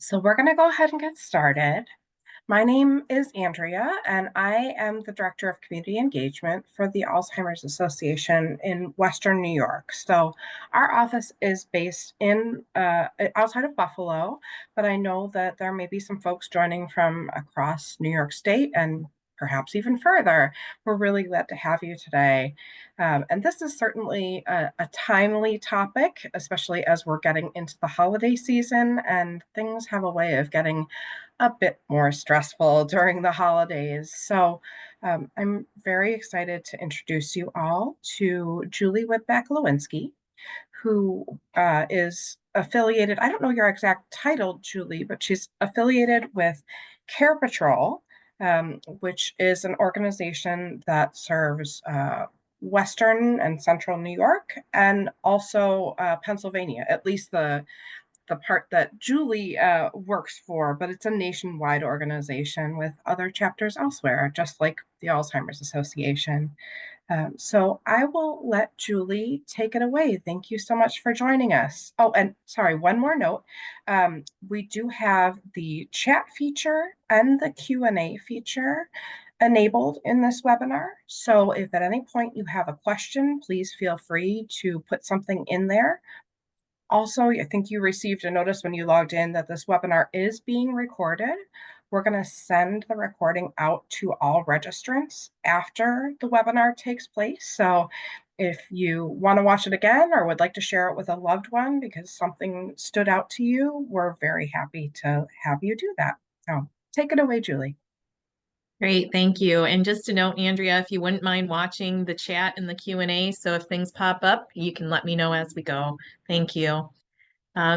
So we're going to go ahead and get started. My name is Andrea, and I am the Director of Community Engagement for the Alzheimer's Association in Western New York. So our office is based in outside of Buffalo, but I know that there may be some folks joining from across New York State and perhaps even further. We're really glad to have you today. And this is certainly a timely topic, especially as we're getting into the holiday season and things have a way of getting a bit more stressful during the holidays. So I'm very excited to introduce you all to Julie Whitbeck-Lewinski, who is affiliated. I don't know your exact title, Julie, but she's affiliated with CarePatrol, which is an organization that serves Western and Central New York and also Pennsylvania, at least the part that Julie works for, but it's a nationwide organization with other chapters elsewhere, just like the Alzheimer's Association. So I will let Julie take it away. Thank you so much for joining us. Oh, and sorry, one more note. We do have the chat feature and the Q&A feature enabled in this webinar. So if at any point you have a question, please feel free to put something in there. Also, I think you received a notice when you logged in that this webinar is being recorded. We're going to send the recording out to all registrants after the webinar takes place. So if you want to watch it again or would like to share it with a loved one because something stood out to you, we're very happy to have you do that. So take it away, Julie. Great, thank you. And just to note, Andrea, if you wouldn't mind watching the chat and the Q&A, so if things pop up, you can let me know as we go. Thank you.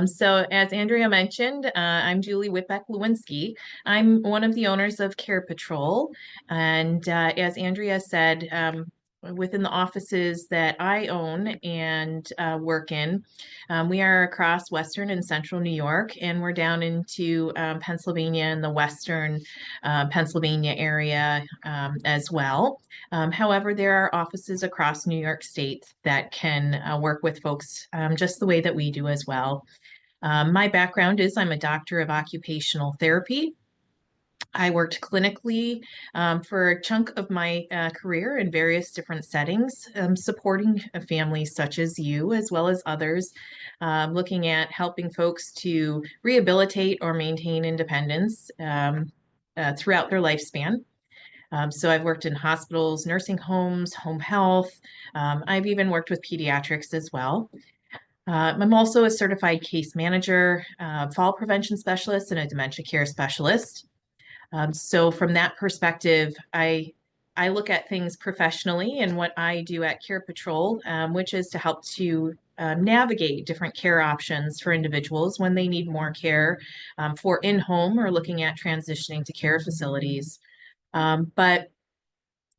So as Andrea mentioned, I'm Julie Whitbeck-Lewinski. I'm one of the owners of CarePatrol. And as Andrea said, within the offices that I own and work in, we are across Western and Central New York, and we're down into Pennsylvania and the Western Pennsylvania area as well. However, there are offices across New York State that can work with folks just the way that we do as well. My background is I'm a doctor of occupational therapy. I worked clinically for a chunk of my career in various different settings, supporting families such as you, as well as others, looking at helping folks to rehabilitate or maintain independence throughout their lifespan. So I've worked in hospitals, nursing homes, home health. I've even worked with pediatrics as well. I'm also a certified case manager, fall prevention specialist, and a dementia care specialist. So from that perspective, I look at things professionally and what I do at CarePatrol, which is to help to navigate different care options for individuals when they need more care for in-home or looking at transitioning to care facilities. But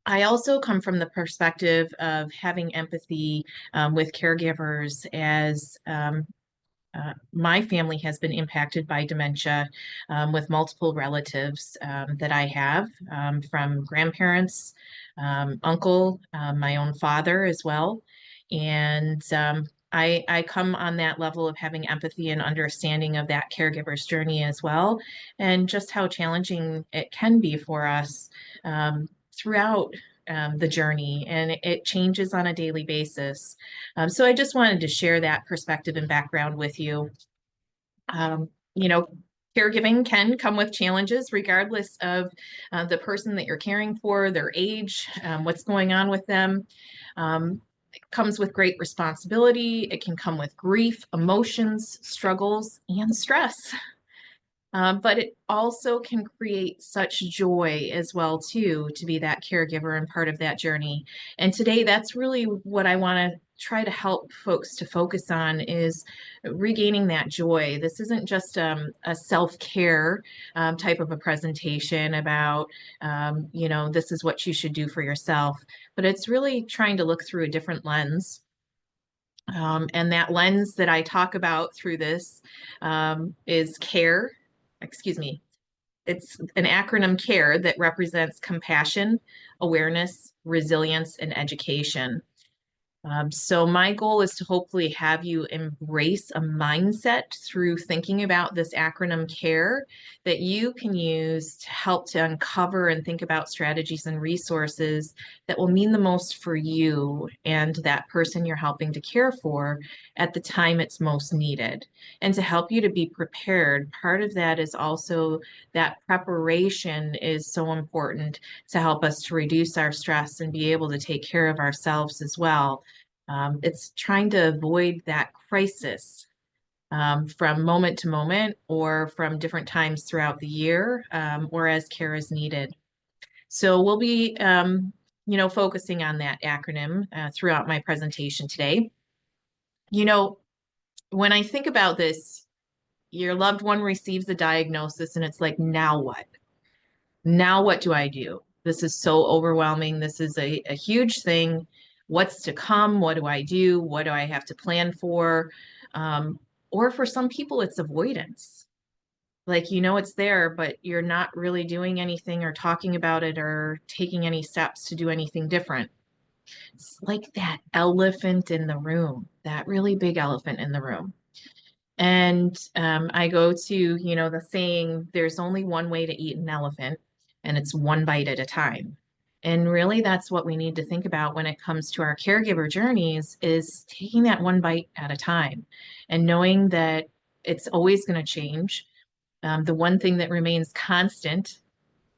I also come from the perspective of having empathy with caregivers as my family has been impacted by dementia with multiple relatives that I have from grandparents, uncle, my own father as well. And I come on that level of having empathy and understanding of that caregiver's journey as well, and just how challenging it can be for us throughout the journey, and it changes on a daily basis. So I just wanted to share that perspective and background with you. Um, you know, Caregiving can come with challenges regardless of the person that you're caring for, their age, what's going on with them. It comes with great responsibility. It can come with grief, emotions, struggles, and stress. But it also can create such joy as well too, to be that caregiver and part of that journey. And today, that's really what I want to try to help folks to focus on is regaining that joy. This isn't just a self-care type of a presentation about, this is what you should do for yourself, but it's really trying to look through a different lens. And that lens that I talk about through this is care. Excuse me, it's an acronym CARE that represents compassion, awareness, resilience, and education. So my goal is to hopefully have you embrace a mindset through thinking about this acronym CARE that you can use to help to uncover and think about strategies and resources that will mean the most for you and that person you're helping to care for at the time it's most needed. And to help you to be prepared, part of that is also that preparation is so important to help us to reduce our stress and be able to take care of ourselves as well. It's trying to avoid that crisis from moment to moment or from different times throughout the year or as care is needed. So we'll be, focusing on that acronym throughout my presentation today. You know, when I think about this, your loved one receives a diagnosis and it's like, now what? Now what do I do? This is so overwhelming. This is a huge thing. What's to come? What do I do? What do I have to plan for? Or for some people, it's avoidance. Like, it's there, but you're not really doing anything or talking about it or taking any steps to do anything different. It's like that elephant in the room, that really big elephant in the room. And I go to, the saying, there's only one way to eat an elephant, and it's one bite at a time. And really, that's what we need to think about when it comes to our caregiver journeys is taking that one bite at a time and knowing that it's always going to change. The one thing that remains constant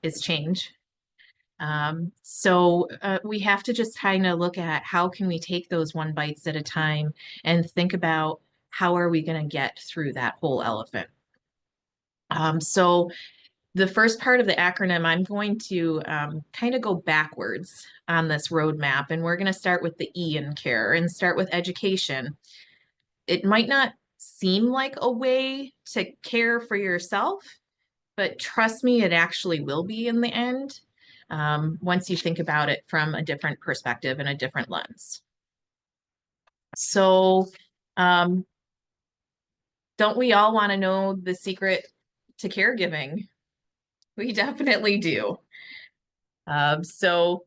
is change. So we have to just kind of look at how can we take those one bites at a time and think about how are we going to get through that whole elephant. So the first part of the acronym, I'm going to kind of go backwards on this roadmap, and we're going to start with the E in care and start with education. It might not seem like a way to care for yourself, but trust me, it actually will be in the end once you think about it from a different perspective and a different lens. So, um, don't we all want to know the secret to caregiving? We definitely do. So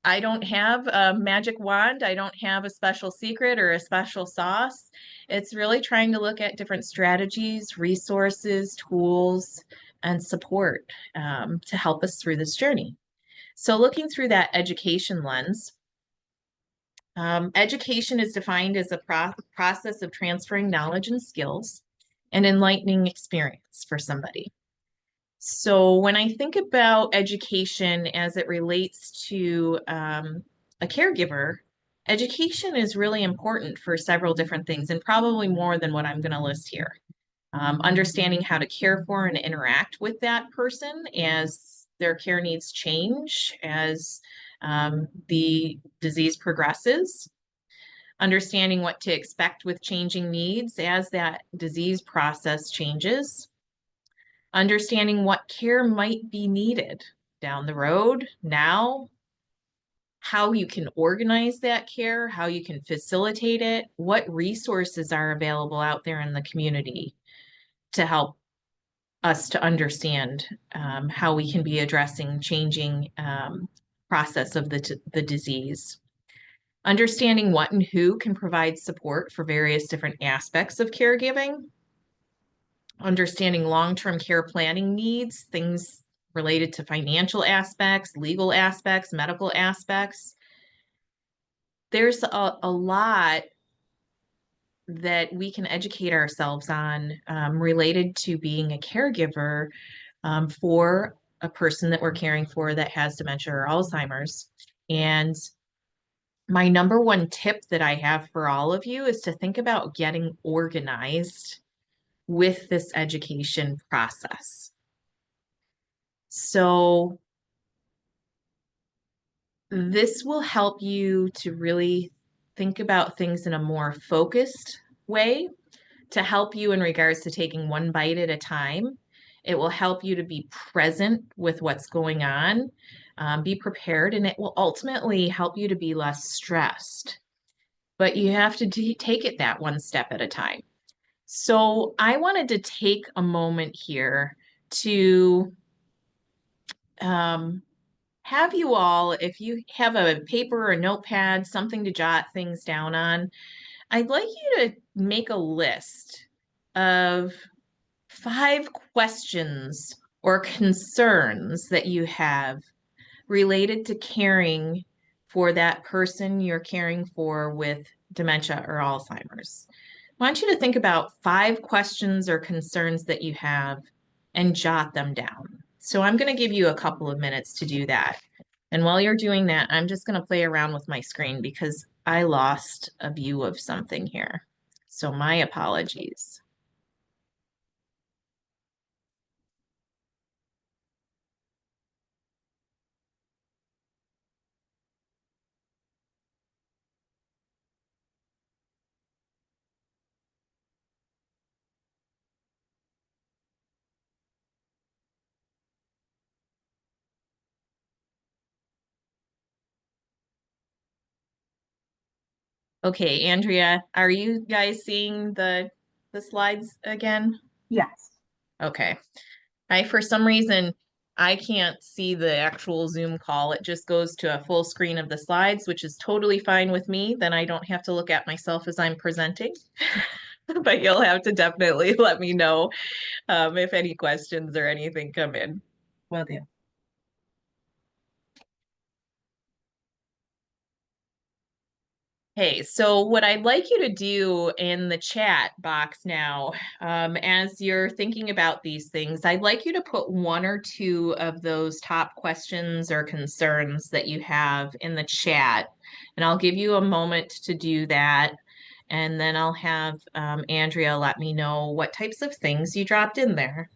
I don't have a magic wand. I don't have a special secret or a special sauce. It's really trying to look at different strategies, resources, tools, and support to help us through this journey. So looking through that education lens, education is defined as a process of transferring knowledge and skills and enlightening experience for somebody. So when I think about education as it relates to a caregiver, education is really important for several different things and probably more than what I'm going to list here. Understanding how to care for and interact with that person as their care needs change, as the disease progresses, understanding what to expect with changing needs as that disease process changes, understanding what care might be needed down the road, now, how you can organize that care, how you can facilitate it, what resources are available out there in the community to help us to understand how we can be addressing changing process of the disease. Understanding what and who can provide support for various different aspects of caregiving. Understanding long-term care planning needs, things related to financial aspects, legal aspects, medical aspects. There's a lot that we can educate ourselves on related to being a caregiver for a person that we're caring for that has dementia or Alzheimer's. And my number one tip that I have for all of you is to think about getting organized with this education process. So this will help you to really think about things in a more focused way to help you in regards to taking one bite at a time. It will help you to be present with what's going on, be prepared, and it will ultimately help you to be less stressed. But you have to take it that one step at a time. So I wanted to take a moment here to have you all, if you have a paper or a notepad, something to jot things down on, I'd like you to make a list of 5 questions or concerns that you have related to caring for that person you're caring for with dementia or Alzheimer's. I want you to think about 5 questions or concerns that you have and jot them down. So I'm going to give you a couple of minutes to do that. And while you're doing that, I'm just going to play around with my screen because I lost a view of something here. So my apologies. Okay, Andrea, are you guys seeing the slides again? Yes. Okay. For some reason, I can't see the actual Zoom call. It just goes to a full screen of the slides, which is totally fine with me. Then I don't have to look at myself as I'm presenting. But you'll have to definitely let me know if any questions or anything come in. Will do. Hey, so what I'd like you to do in the chat box now, as you're thinking about these things, I'd like you to put 1 or 2 of those top questions or concerns that you have in the chat. And I'll give you a moment to do that. And then I'll have Andrea let me know what types of things you dropped in there.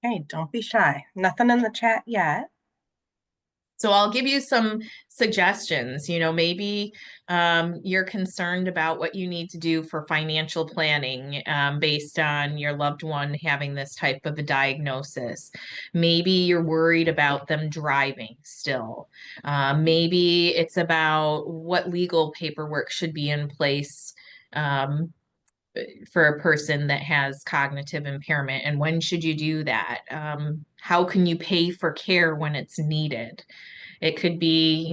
Hey, don't be shy. Nothing in the chat yet. So I'll give you some suggestions. Maybe you're concerned about what you need to do for financial planning based on your loved one having this type of a diagnosis. Maybe you're worried about them driving still. Maybe it's about what legal paperwork should be in place. For a person that has cognitive impairment, and when should you do that? How can you pay for care when it's needed? It could be,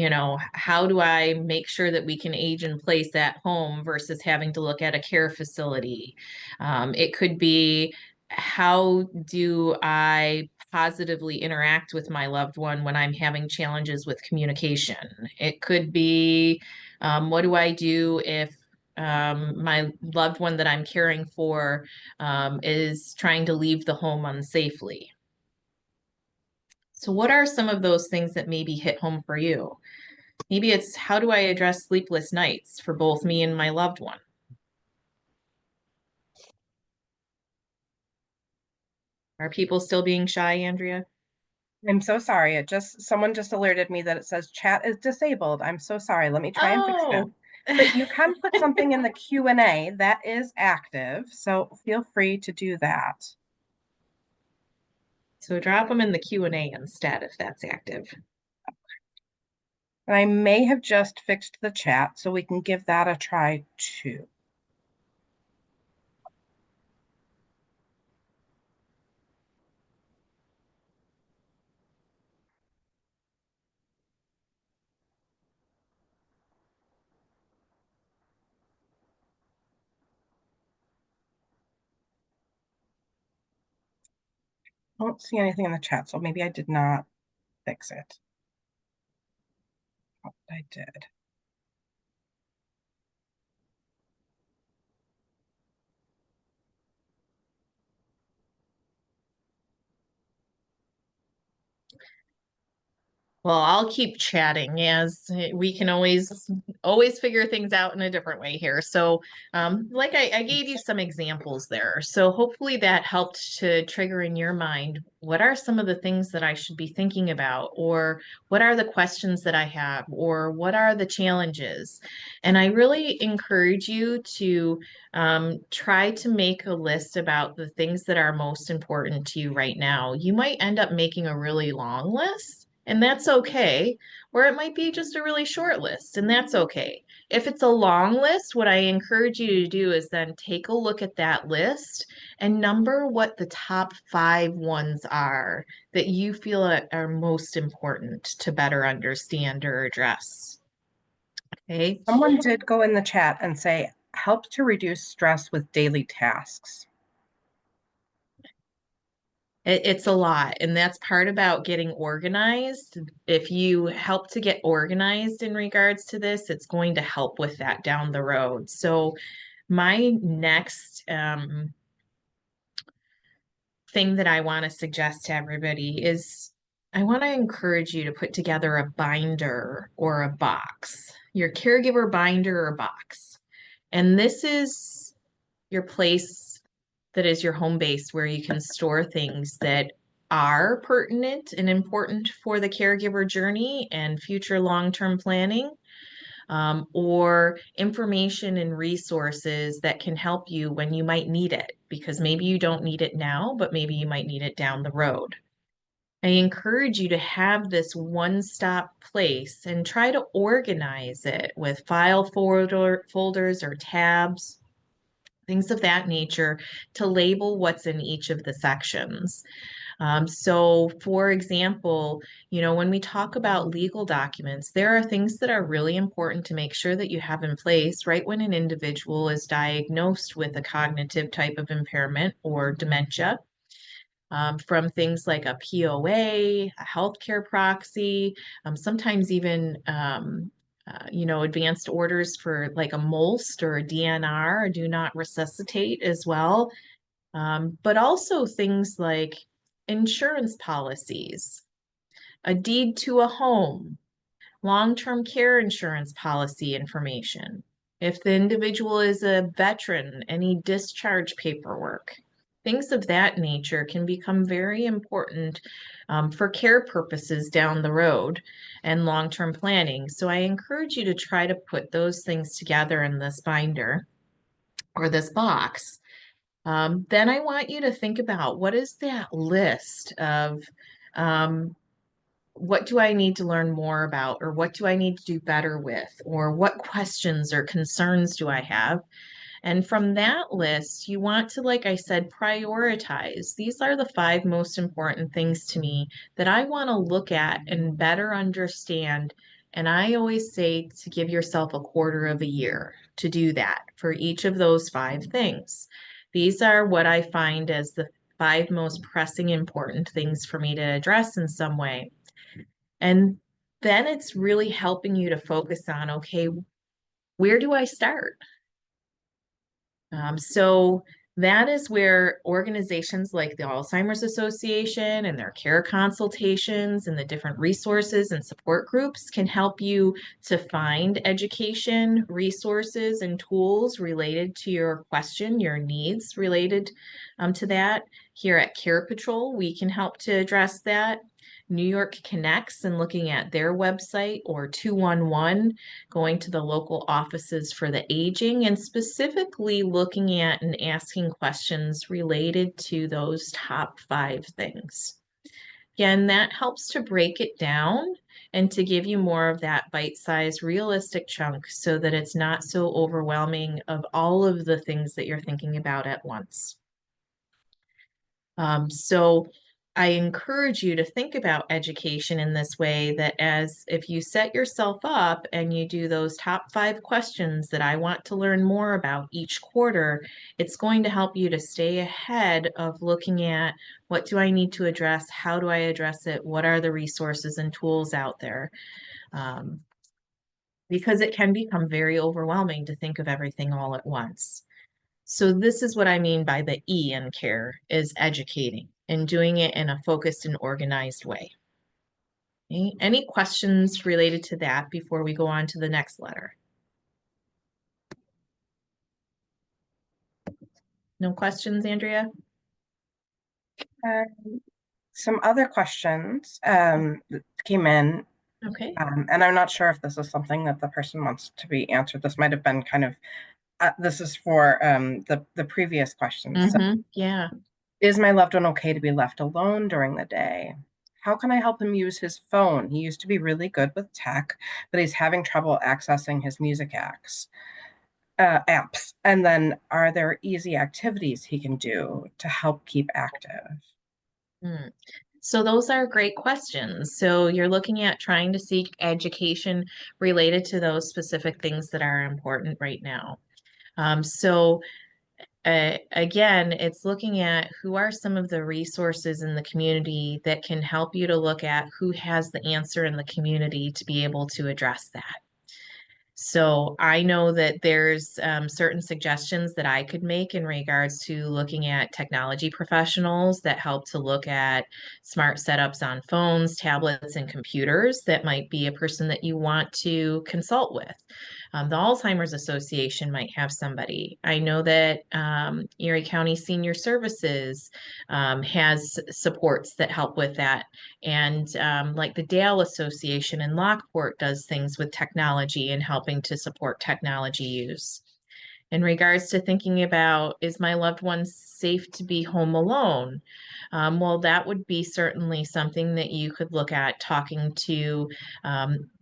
how do I make sure that we can age in place at home versus having to look at a care facility? It could be, how do I positively interact with my loved one when I'm having challenges with communication? It could be, what do I do if my loved one that I'm caring for is trying to leave the home unsafely? So, what are some of those things that maybe hit home for you? Maybe it's, how do I address sleepless nights for both me and my loved one? Are people still being shy, Andrea? I'm so sorry. Someone just alerted me that it says chat is disabled. I'm so sorry. Let me try and fix it. Oh, But you can put something in the Q&A that is active, so feel free to do that. so drop them in the Q&A instead if that's active. And I may have just fixed the chat, so we can give that a try too. I don't see anything in the chat, so maybe I did not fix it. Oh, I did. Well, I'll keep chatting as we can always figure things out in a different way here. So, like I gave you some examples there. So hopefully that helped to trigger in your mind, what are some of the things that I should be thinking about, or what are the questions that I have, or what are the challenges? And I really encourage you to try to make a list about the things that are most important to you right now. You might end up making a really long list. and that's okay. Or it might be just a really short list, and that's okay. If it's a long list, what I encourage you to do is then take a look at that list and number what the top 5 ones are that you feel are most important to better understand or address. Okay. Someone did go in the chat and say, help to reduce stress with daily tasks. It's a lot, and that's part about getting organized. If you help to get organized in regards to this, it's going to help with that down the road. So, my next thing that I want to suggest to everybody is I want to encourage you to put together a binder or a box, your caregiver binder or box. And this is your place that is your home base where you can store things that are pertinent and important for the caregiver journey and future long-term planning, or information and resources that can help you when you might need it, because maybe you don't need it now, but maybe you might need it down the road. I encourage you to have this one-stop place and try to organize it with folders or tabs, things of that nature, to label what's in each of the sections. So, for example, when we talk about legal documents, there are things that are really important to make sure that you have in place right when an individual is diagnosed with a cognitive type of impairment or dementia. From things like a POA, a healthcare proxy, sometimes even advanced orders for like a MOLST or a DNR, do not resuscitate as well. But also things like insurance policies, a deed to a home, long-term care insurance policy information. If the individual is a veteran, any discharge paperwork. Things of that nature can become very important for care purposes down the road and long-term planning. So I encourage you to try to put those things together in this binder or this box. Then I want you to think about what is that list of um, what do I need to learn more about, or what do I need to do better with, or what questions or concerns do I have? And from that list, you want to, like I said, prioritize. These are the 5 most important things to me that I want to look at and better understand. And I always say to give yourself a quarter of a year to do that for each of those 5 things. These are what I find as the 5 most pressing important things for me to address in some way. And then it's really helping you to focus on, okay, where do I start? So that is where organizations like the Alzheimer's Association and their care consultations and the different resources and support groups can help you to find education, resources, and tools related to your question, your needs related to that. Here at CarePatrol, we can help to address that. New York Connects and looking at their website, or 211, going to the local offices for the aging and specifically looking at and asking questions related to those top 5 things. Again, that helps to break it down and to give you more of that bite-sized, realistic chunk so that it's not so overwhelming of all of the things that you're thinking about at once. So I encourage you to think about education in this way, that as if you set yourself up and you do those top 5 questions that I want to learn more about each quarter, it's going to help you to stay ahead of looking at what do I need to address? How do I address it? What are the resources and tools out there? Because it can become very overwhelming to think of everything all at once. So this is what I mean by the E in care, is educating and doing it in a focused and organized way. Okay? Any questions related to that before we go on to the next letter? No questions, Andrea? Some other questions that came in, Okay. and I'm not sure if this is something that the person wants to be answered. This might have been kind of, this is for the previous questions. So, Yeah. is my loved one okay to be left alone during the day? how can I help him use his phone? He used to be really good with tech, but he's having trouble accessing his music apps. And then are there easy activities he can do to help keep active? Hmm. So those are great questions. So you're looking at trying to seek education related to those specific things that are important right now. Again, it's looking at who are some of the resources in the community that can help you to look at who has the answer in the community to be able to address that. So I know that there's certain suggestions that I could make in regards to looking at technology professionals that help to look at smart setups on phones, tablets, and computers that might be a person that you want to consult with. The Alzheimer's Association might have somebody. I know that Erie County Senior Services has supports that help with that. And like the Dale Association in Lockport does things with technology and helping to support technology use. In regards to thinking about, is my loved one safe to be home alone? Well, that would be certainly something that you could look at talking to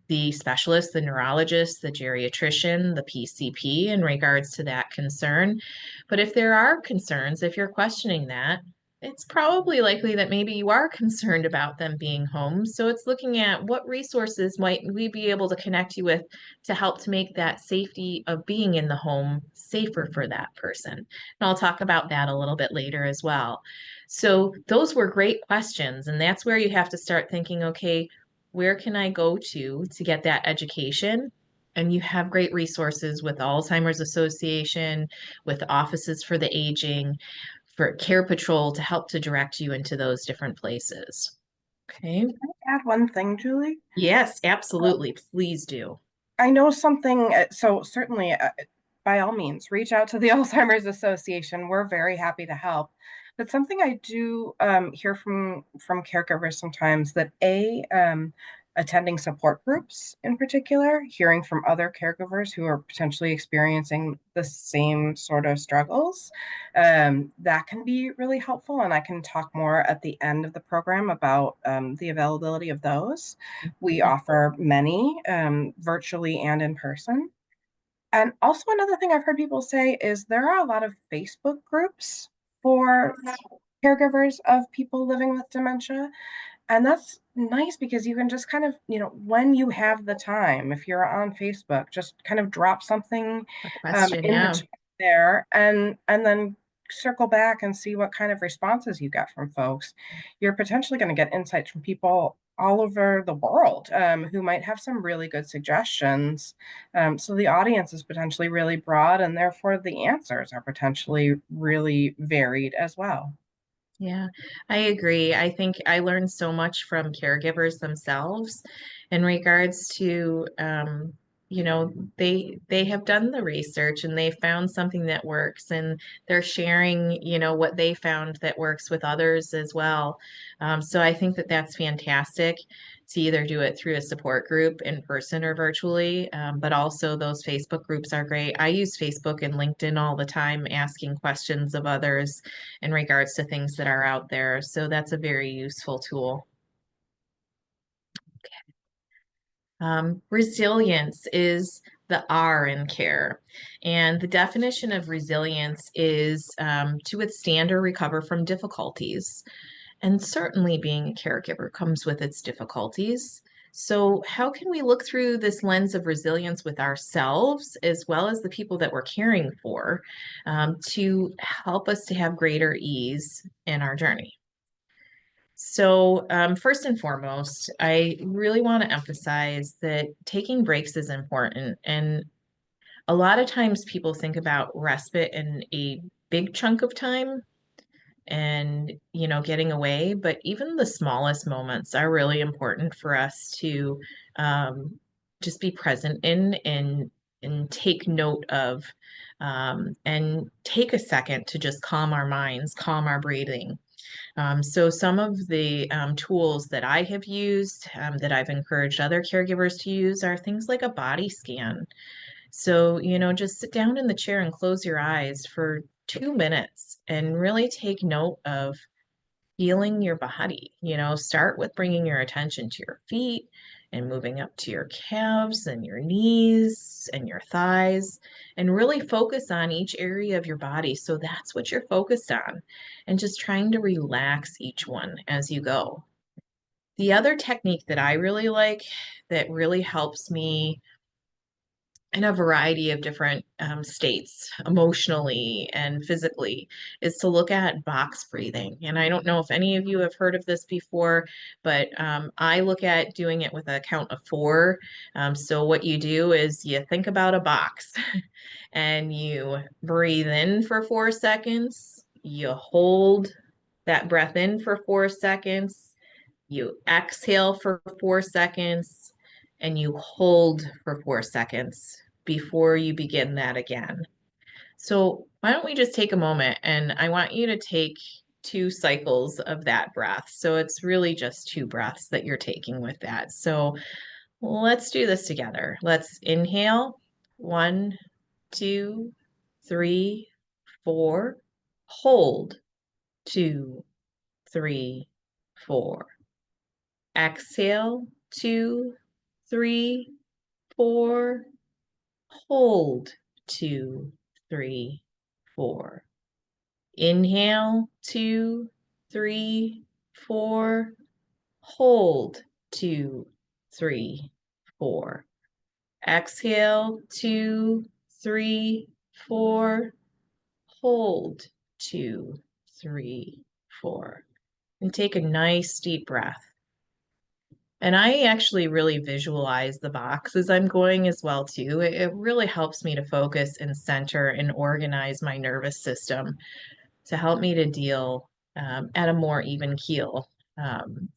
the specialist, the neurologist, the geriatrician, the PCP in regards to that concern. But if there are concerns, if you're questioning that, it's probably likely that maybe you are concerned about them being home. So it's looking at what resources might we be able to connect you with to help to make that safety of being in the home safer for that person. And I'll talk about that a little bit later as well. So those were great questions. And that's where you have to start thinking, okay, where can I go to get that education? And you have great resources with the Alzheimer's Association, with the Offices for the Aging, for CarePatrol to help to direct you into those different places. Okay. Add one thing, Julie. Yes, absolutely. Please do. I know something, so certainly, by all means, reach out to the Alzheimer's Association. We're very happy to help. But something I do hear from caregivers sometimes that attending support groups in particular, hearing from other caregivers who are potentially experiencing the same sort of struggles, that can be really helpful. And I can talk more at the end of the program about the availability of those. We offer many virtually and in person. And also, another thing I've heard people say is there are a lot of Facebook groups for caregivers of people living with dementia. And that's nice because you can just kind of, when you have the time, if you're on Facebook, just kind of drop something A question, in the yeah. chat there and then circle back and see what kind of responses you get from folks. You're potentially going to get insights from people all over the world who might have some really good suggestions. So the audience is potentially really broad, and therefore the answers are potentially really varied as well. Yeah, I agree. I think I learned so much from caregivers themselves in regards to, they have done the research and they found something that works and they're sharing, what they found that works with others as well. So I think that that's fantastic to either do it through a support group in person or virtually, but also those Facebook groups are great. I use Facebook and LinkedIn all the time, asking questions of others in regards to things that are out there. So that's a very useful tool. Resilience is the R in care. And the definition of resilience is to withstand or recover from difficulties. And certainly being a caregiver comes with its difficulties. So, how can we look through this lens of resilience with ourselves as well as the people that we're caring for to help us to have greater ease in our journey? So, first and foremost, I really want to emphasize that taking breaks is important. And a lot of times people think about respite in a big chunk of time and, getting away, but even the smallest moments are really important for us to um, just be present in and take note of and take a second to just calm our minds, calm our breathing. So some of the tools that I have used, that I've encouraged other caregivers to use, are things like a body scan. So, just sit down in the chair and close your eyes for 2 minutes and really take note of, feeling your body. Start with bringing your attention to your feet and moving up to your calves and your knees and your thighs, and really focus on each area of your body. So that's what you're focused on, and just trying to relax each one as you go. The other technique that I really like that really helps me in a variety of different states, emotionally and physically, is to look at box breathing. And I don't know if any of you have heard of this before, but I look at doing it with a count of four. So what you do is you think about a box and you breathe in for 4 seconds, you hold that breath in for 4 seconds, you exhale for 4 seconds, and you hold for 4 seconds before you begin that again. So why don't we just take a moment, and I want you to take 2 cycles of that breath. So it's really just 2 breaths that you're taking with that. So let's do this together. Let's inhale. 1, 2, 3, 4. Hold. 2, 3, 4. Exhale, 2, 3, 4. Hold, 2, 3, 4. Inhale, 2, 3, 4. Hold, 2, 3, 4. Exhale, 2, 3, 4. Hold, 2, 3, 4. And take a nice deep breath. And I actually really visualize the box as I'm going as well too. It really helps me to focus and center and organize my nervous system to help me to deal at a more even keel.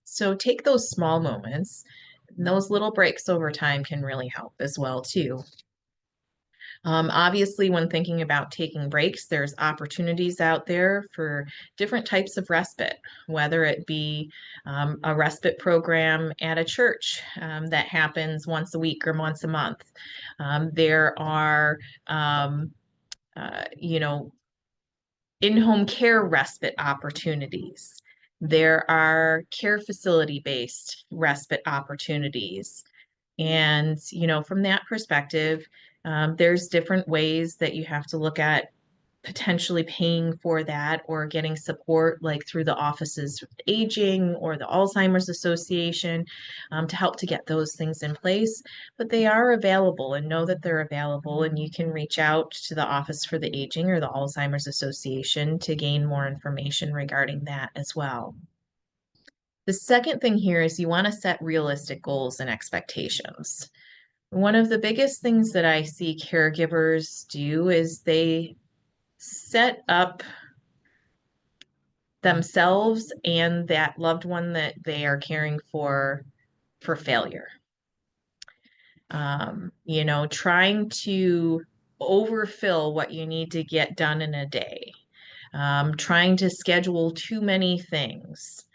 So take those small moments. Those little breaks over time can really help as well too. Obviously, when thinking about taking breaks, there's opportunities out there for different types of respite, whether it be a respite program at a church that happens once a week or once a month. There are, you know, in-home care respite opportunities. There are care facility-based respite opportunities. And, from that perspective, there's different ways that you have to look at potentially paying for that or getting support, like through the offices of aging or the Alzheimer's Association, to help to get those things in place. But they are available, and know that they're available. And you can reach out to the Office for the Aging or the Alzheimer's Association to gain more information regarding that as well. The second thing here is you want to set realistic goals and expectations. One of the biggest things that I see caregivers do is they set up themselves and that loved one that they are caring for failure. Trying to overfill what you need to get done in a day, trying to schedule too many things,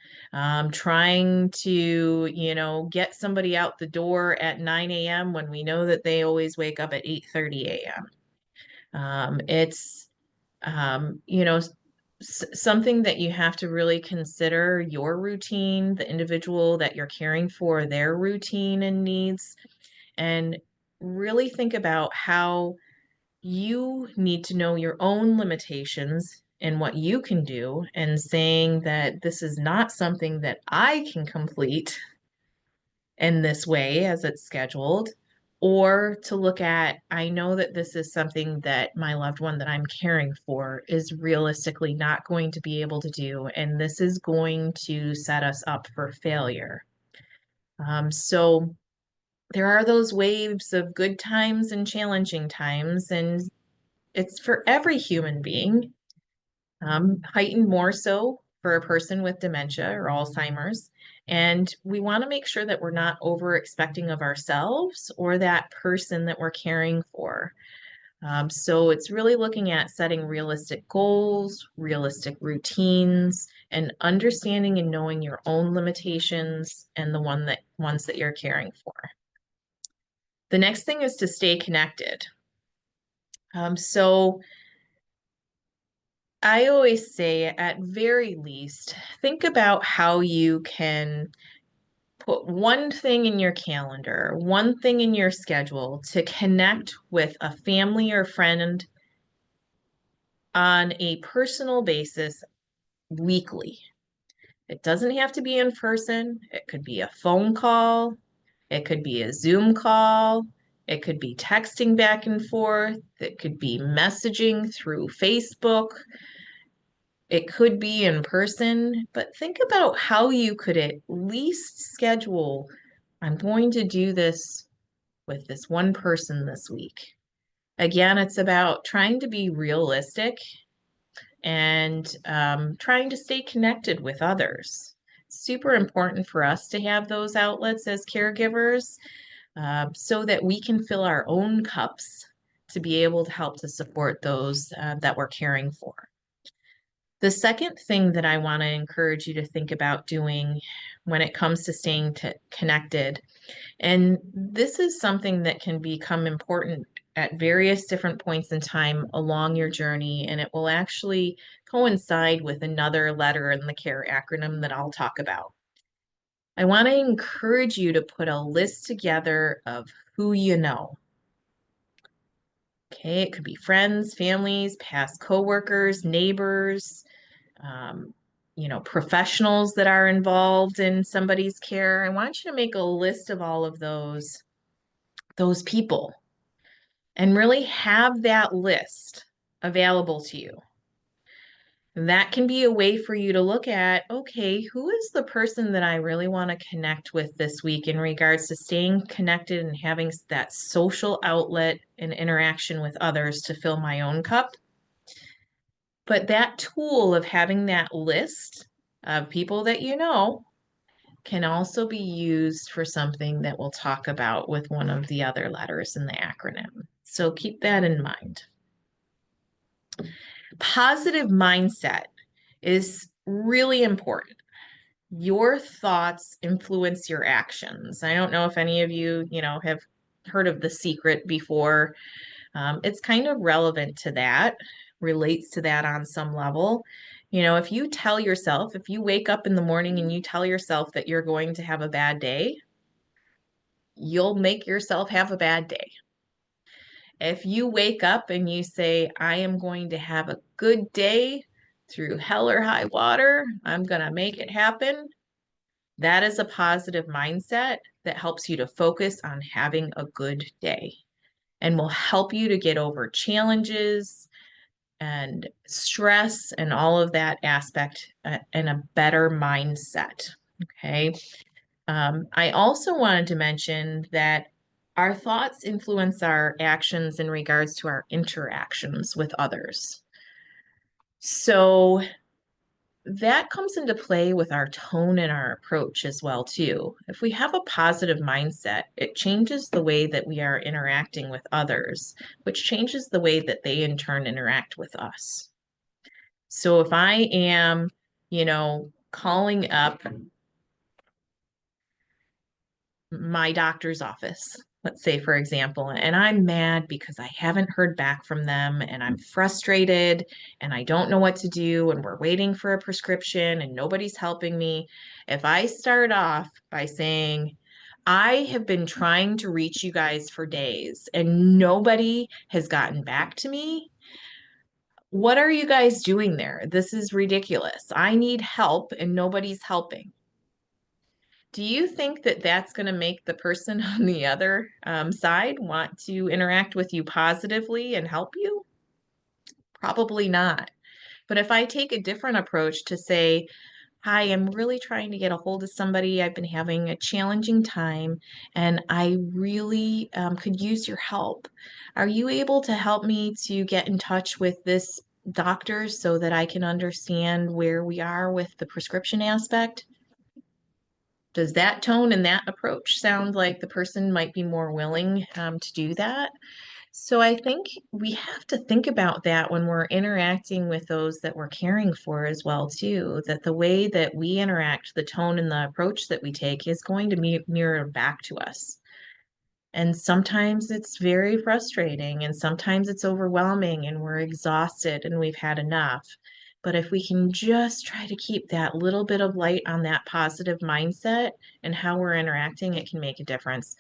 trying to, get somebody out the door at 9 a.m. when we know that they always wake up at 8:30 a.m. It's, something that you have to really consider your routine, the individual that you're caring for, their routine and needs, and really think about how you need to know your own limitations and what you can do, and saying that this is not something that I can complete in this way as it's scheduled, or to look at, I know that this is something that my loved one that I'm caring for is realistically not going to be able to do, and this is going to set us up for failure. So there are those waves of good times and challenging times, and it's for every human being, heightened more so for a person with dementia or Alzheimer's. And we want to make sure that we're not over expecting of ourselves or that person that we're caring for. So it's really looking at setting realistic goals, realistic routines, and understanding and knowing your own limitations and the ones that you're caring for. The next thing is to stay connected. So I always say, at very least, think about how you can put one thing in your calendar, one thing in your schedule to connect with a family or friend on a personal basis weekly. It doesn't have to be in person. It could be a phone call. It could be a Zoom call. It could be texting back and forth. It could be messaging through Facebook. It could be in person. But think about how you could at least schedule, I'm going to do this with this one person this week. Again, it's about trying to be realistic and trying to stay connected with others. Super important for us to have those outlets as caregivers so that we can fill our own cups to be able to help to support those that we're caring for. The second thing that I want to encourage you to think about doing when it comes to staying connected, and this is something that can become important at various different points in time along your journey, and it will actually coincide with another letter in the CARE acronym that I'll talk about. I want to encourage you to put a list together of who you know. Okay, it could be friends, families, past coworkers, neighbors, um, professionals that are involved in somebody's care. I want you to make a list of all of those people and really have that list available to you. That can be a way for you to look at, okay, who is the person that I really want to connect with this week in regards to staying connected and having that social outlet and interaction with others to fill my own cup. But that tool of having that list of people that you know can also be used for something that we'll talk about with one of the other letters in the acronym. So keep that in mind. Positive mindset is really important. Your thoughts influence your actions. I don't know if any of you, have heard of The Secret before. It's kind of relevant to that, relates to that on some level. If you tell yourself, if you wake up in the morning and you tell yourself that you're going to have a bad day, you'll make yourself have a bad day. If you wake up and you say, I am going to have a good day through hell or high water, I'm going to make it happen, that is a positive mindset that helps you to focus on having a good day and will help you to get over challenges and stress and all of that aspect in a better mindset. Okay. I also wanted to mention that our thoughts influence our actions in regards to our interactions with others. So that comes into play with our tone and our approach as well too. If we have a positive mindset, it changes the way that we are interacting with others, which changes the way that they in turn interact with us. So if I am, calling up my doctor's office, let's say, for example, and I'm mad because I haven't heard back from them and I'm frustrated and I don't know what to do and we're waiting for a prescription and nobody's helping me. If I start off by saying, I have been trying to reach you guys for days and nobody has gotten back to me. What are you guys doing there? This is ridiculous. I need help and nobody's helping. Do you think that that's going to make the person on the other side want to interact with you positively and help you? Probably not. But if I take a different approach to say, hi, I'm really trying to get a hold of somebody. I've been having a challenging time and I really could use your help. Are you able to help me to get in touch with this doctor so that I can understand where we are with the prescription aspect? Does that tone and that approach sound like the person might be more willing to do that? So I think we have to think about that when we're interacting with those that we're caring for as well too, that the way that we interact, the tone and the approach that we take is going to mirror back to us. And sometimes it's very frustrating and sometimes it's overwhelming and we're exhausted and we've had enough. But if we can just try to keep that little bit of light on that positive mindset and how we're interacting, it can make a difference.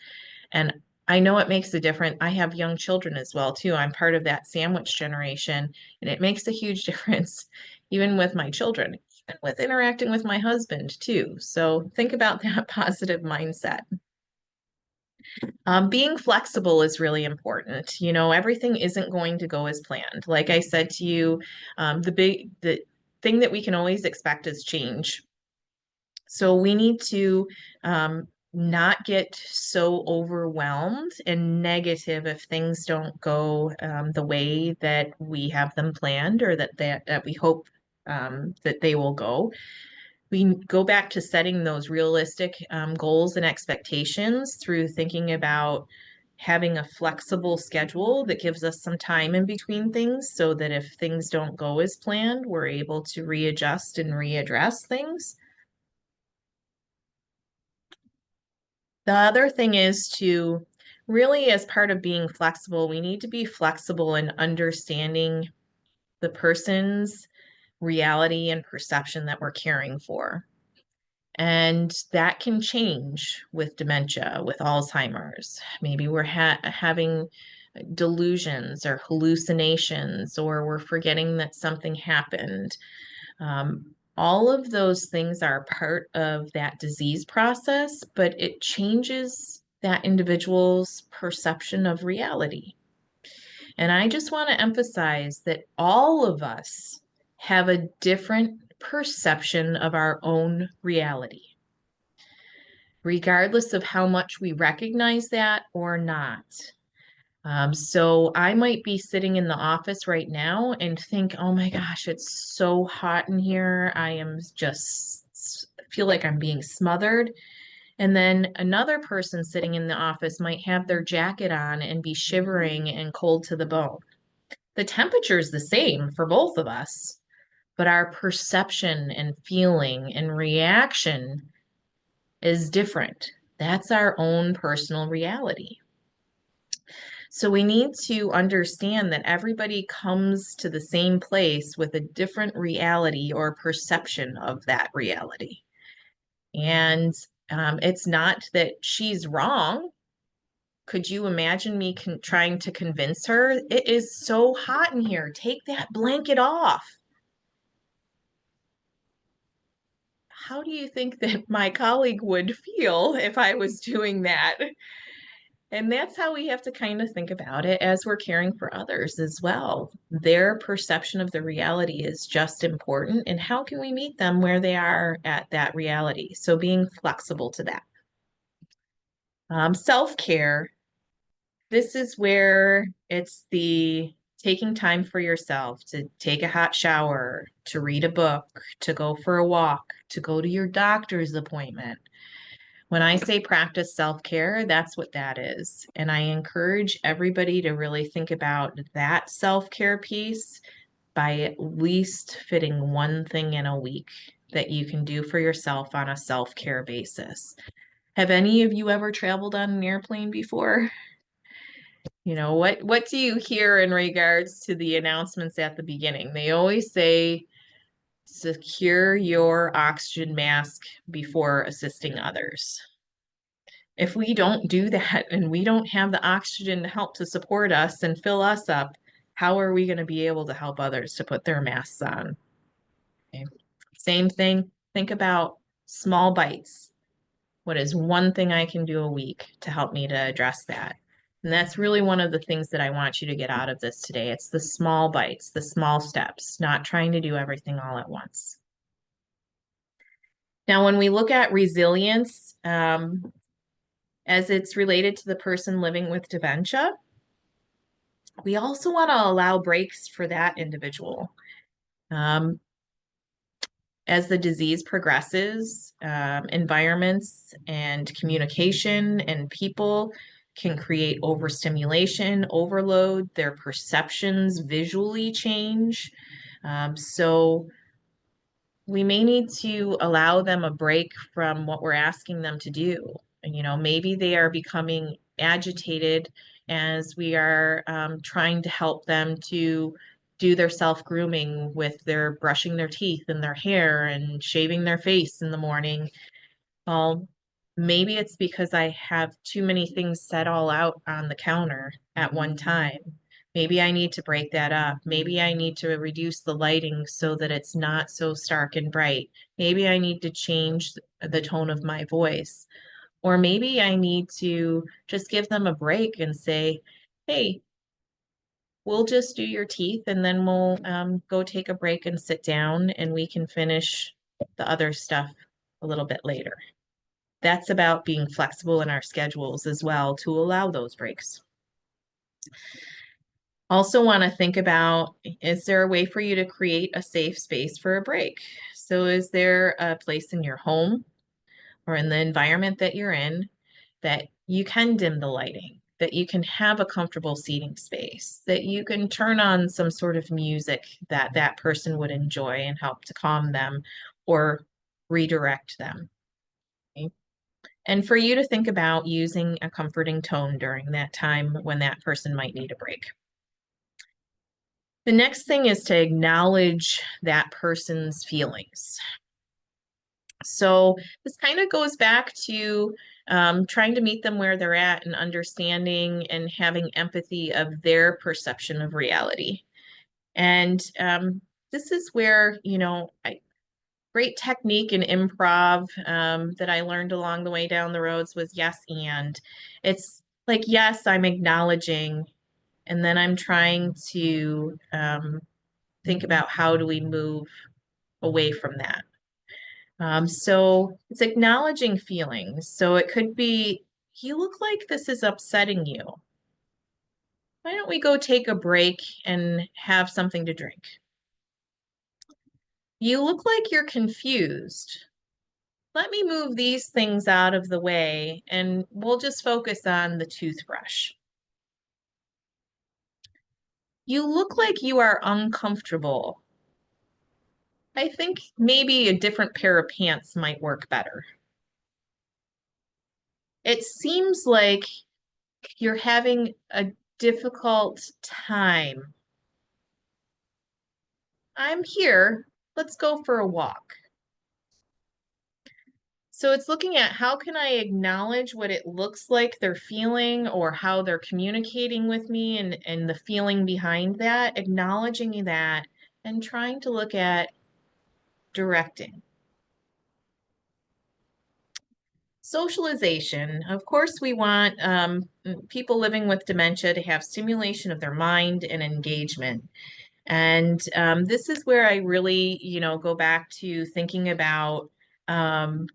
And I know it makes a difference. I have young children as well, too. I'm part of that sandwich generation, and it makes a huge difference, even with my children, and with interacting with my husband, too. So think about that positive mindset. Being flexible is really important. Everything isn't going to go as planned. Like I said to you, the thing that we can always expect is change. So we need to not get so overwhelmed and negative if things don't go the way that we have them planned or that we hope that they will go. We go back to setting those realistic goals and expectations through thinking about having a flexible schedule that gives us some time in between things so that if things don't go as planned, we're able to readjust and readdress things. The other thing is to really, as part of being flexible, we need to be flexible in understanding the person's reality and perception that we're caring for. And that can change with dementia, with Alzheimer's. Maybe we're having delusions or hallucinations, or we're forgetting that something happened. All of those things are part of that disease process, but it changes that individual's perception of reality. And I just want to emphasize that all of us have a different perception of our own reality, regardless of how much we recognize that or not. So I might be sitting in the office right now and think, oh my gosh, it's so hot in here. I am just feel like I'm being smothered. And then another person sitting in the office might have their jacket on and be shivering and cold to the bone. The temperature is the same for both of us, but our perception and feeling and reaction is different. That's our own personal reality. So we need to understand that everybody comes to the same place with a different reality or perception of that reality. And it's not that she's wrong. Could you imagine me trying to convince her? It is so hot in here. Take that blanket off. How do you think that my colleague would feel if I was doing that? And that's how we have to kind of think about it as we're caring for others as well. Their perception of the reality is just important. And how can we meet them where they are at that reality? So being flexible to that. Self-care, this is where it's the taking time for yourself to take a hot shower, to read a book, to go for a walk, to go to your doctor's appointment. When I say practice self-care, that's what that is. And I encourage everybody to really think about that self-care piece by at least fitting one thing in a week that you can do for yourself on a self-care basis. Have any of you ever traveled on an airplane before? What do you hear in regards to the announcements at the beginning? They always say secure your oxygen mask before assisting others. If we don't do that and we don't have the oxygen to help to support us and fill us up, how are we going to be able to help others to put their masks on? Okay. Same thing. Think about small bites. What is one thing I can do a week to help me to address that? And that's really one of the things that I want you to get out of this today. It's the small bites, the small steps, not trying to do everything all at once. Now, when we look at resilience, as it's related to the person living with dementia, we also want to allow breaks for that individual. As the disease progresses, environments and communication and people can create overstimulation, overload, their perceptions visually change. So we may need to allow them a break from what we're asking them to do. Maybe they are becoming agitated as we are trying to help them to do their self-grooming with their brushing their teeth and their hair and shaving their face in the morning. Well, maybe it's because I have too many things set all out on the counter at one time. Maybe I need to break that up. Maybe I need to reduce the lighting so that it's not so stark and bright. Maybe I need to change the tone of my voice. Or maybe I need to just give them a break and say, hey, we'll just do your teeth and then we'll go take a break and sit down and we can finish the other stuff a little bit later. That's about being flexible in our schedules as well to allow those breaks. Also want to think about, is there a way for you to create a safe space for a break? So is there a place in your home or in the environment that you're in that you can dim the lighting, that you can have a comfortable seating space, that you can turn on some sort of music that that person would enjoy and help to calm them or redirect them? Okay. And for you to think about using a comforting tone during that time when that person might need a break. The next thing is to acknowledge that person's feelings. So this kind of goes back to trying to meet them where they're at and understanding and having empathy of their perception of reality. And this is where, great technique in improv that I learned along the way down the roads was yes, and it's like, yes, I'm acknowledging, and then I'm trying to think about how do we move away from that. So it's acknowledging feelings. So it could be, you look like this is upsetting you. Why don't we go take a break and have something to drink? You look like you're confused. Let me move these things out of the way and we'll just focus on the toothbrush. You look like you are uncomfortable. I think maybe a different pair of pants might work better. It seems like you're having a difficult time. I'm here. Let's go for a walk. So it's looking at how can I acknowledge what it looks like they're feeling or how they're communicating with me and the feeling behind that, acknowledging that and trying to look at directing. Socialization. Of course, we want people living with dementia to have stimulation of their mind and engagement. And this is where I really, go back to thinking about um,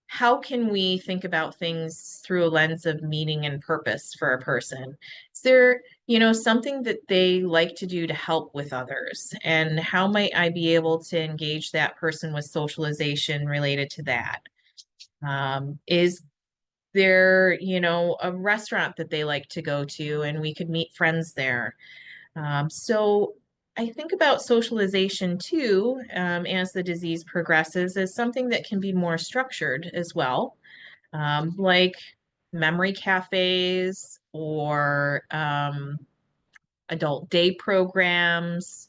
how can we think about things through a lens of meaning and purpose for a person? Is there, something that they like to do to help with others? And how might I be able to engage that person with socialization related to that? Is there, a restaurant that they like to go to and we could meet friends there? So I think about socialization too, as the disease progresses, as something that can be more structured as well, like memory cafes or adult day programs,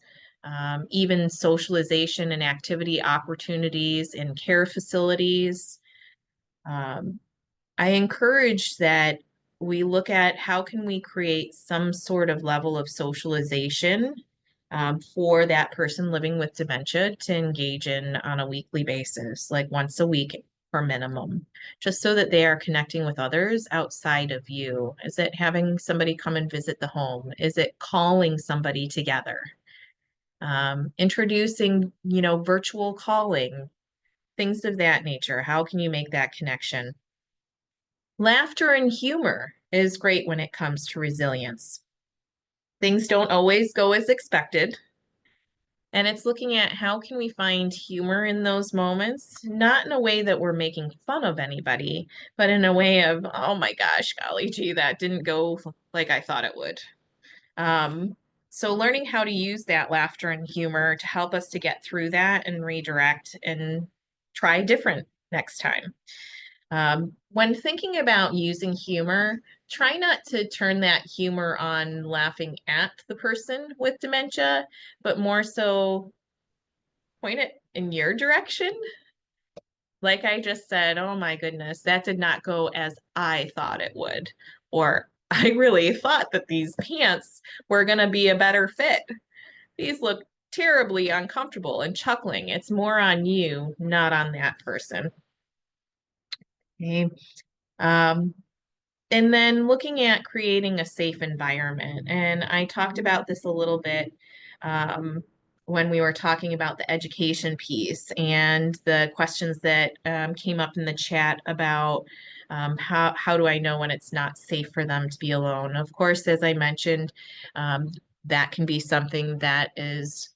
even socialization and activity opportunities in care facilities. Um, I encourage that we look at how can we create some sort of level of socialization for that person living with dementia to engage in on a weekly basis, like once a week per minimum, just so that they are connecting with others outside of you. Is it having somebody come and visit the home? Is it calling somebody together? Introducing, virtual calling, things of that nature. How can you make that connection? Laughter and humor is great when it comes to resilience. Things don't always go as expected. And it's looking at how can we find humor in those moments, not in a way that we're making fun of anybody, but in a way of, oh my gosh, golly gee, that didn't go like I thought it would. Um, so learning how to use that laughter and humor to help us to get through that and redirect and try different next time. When thinking about using humor, try not to turn that humor on laughing at the person with dementia, but more so point it in your direction. Like I just said, oh my goodness, that did not go as I thought it would. Or I really thought that these pants were going to be a better fit. These look terribly uncomfortable, and chuckling. It's more on you, not on that person. Okay. Um, And then looking at creating a safe environment. And I talked about this a little bit when we were talking about the education piece and the questions that came up in the chat about how do I know when it's not safe for them to be alone? Of course, as I mentioned, that can be something that is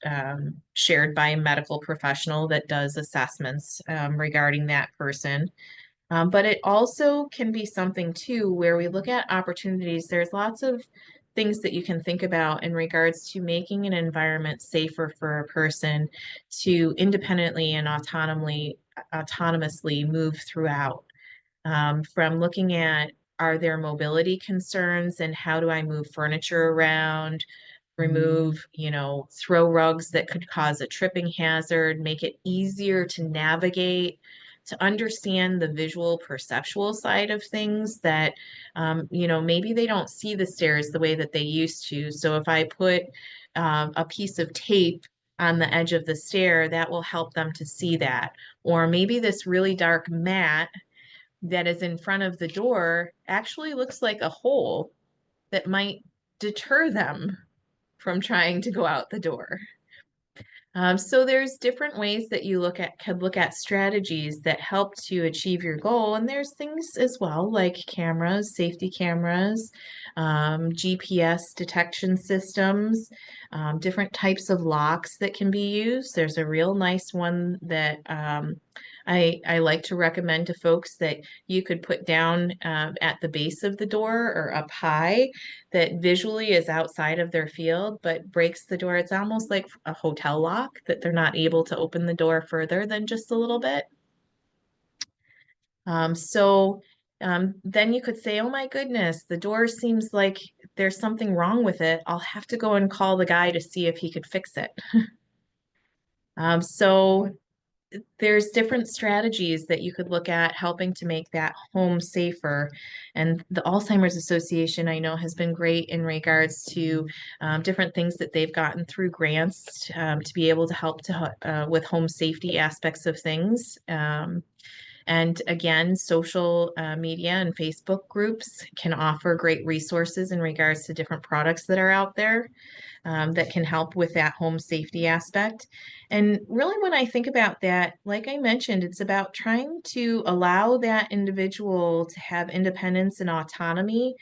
shared by a medical professional that does assessments regarding that person. But it also can be something too where we look at opportunities. There's lots of things that you can think about in regards to making an environment safer for a person to independently and autonomously move throughout. From looking at, are there mobility concerns and how do I move furniture around, remove, throw rugs that could cause a tripping hazard, make it easier to navigate, to understand the visual perceptual side of things that, maybe they don't see the stairs the way that they used to. So if I put a piece of tape on the edge of the stair, that will help them to see that. Or maybe this really dark mat that is in front of the door actually looks like a hole that might deter them from trying to go out the door. So there's different ways that you could look at strategies that help to achieve your goal. And there's things as well like cameras, safety cameras, GPS detection systems, different types of locks that can be used. There's a real nice one that I like to recommend to folks that you could put down at the base of the door or up high that visually is outside of their field but breaks the door. It's almost like a hotel lock that they're not able to open the door further than just a little bit. Then you could say, oh my goodness, the door seems like there's something wrong with it. I'll have to go and call the guy to see if he could fix it. So there's different strategies that you could look at helping to make that home safer. And the Alzheimer's Association, I know, has been great in regards to different things that they've gotten through grants to be able to help with home safety aspects of things. And again, social media and Facebook groups can offer great resources in regards to different products that are out there that can help with that home safety aspect. And really, when I think about that, like I mentioned, it's about trying to allow that individual to have independence and autonomy,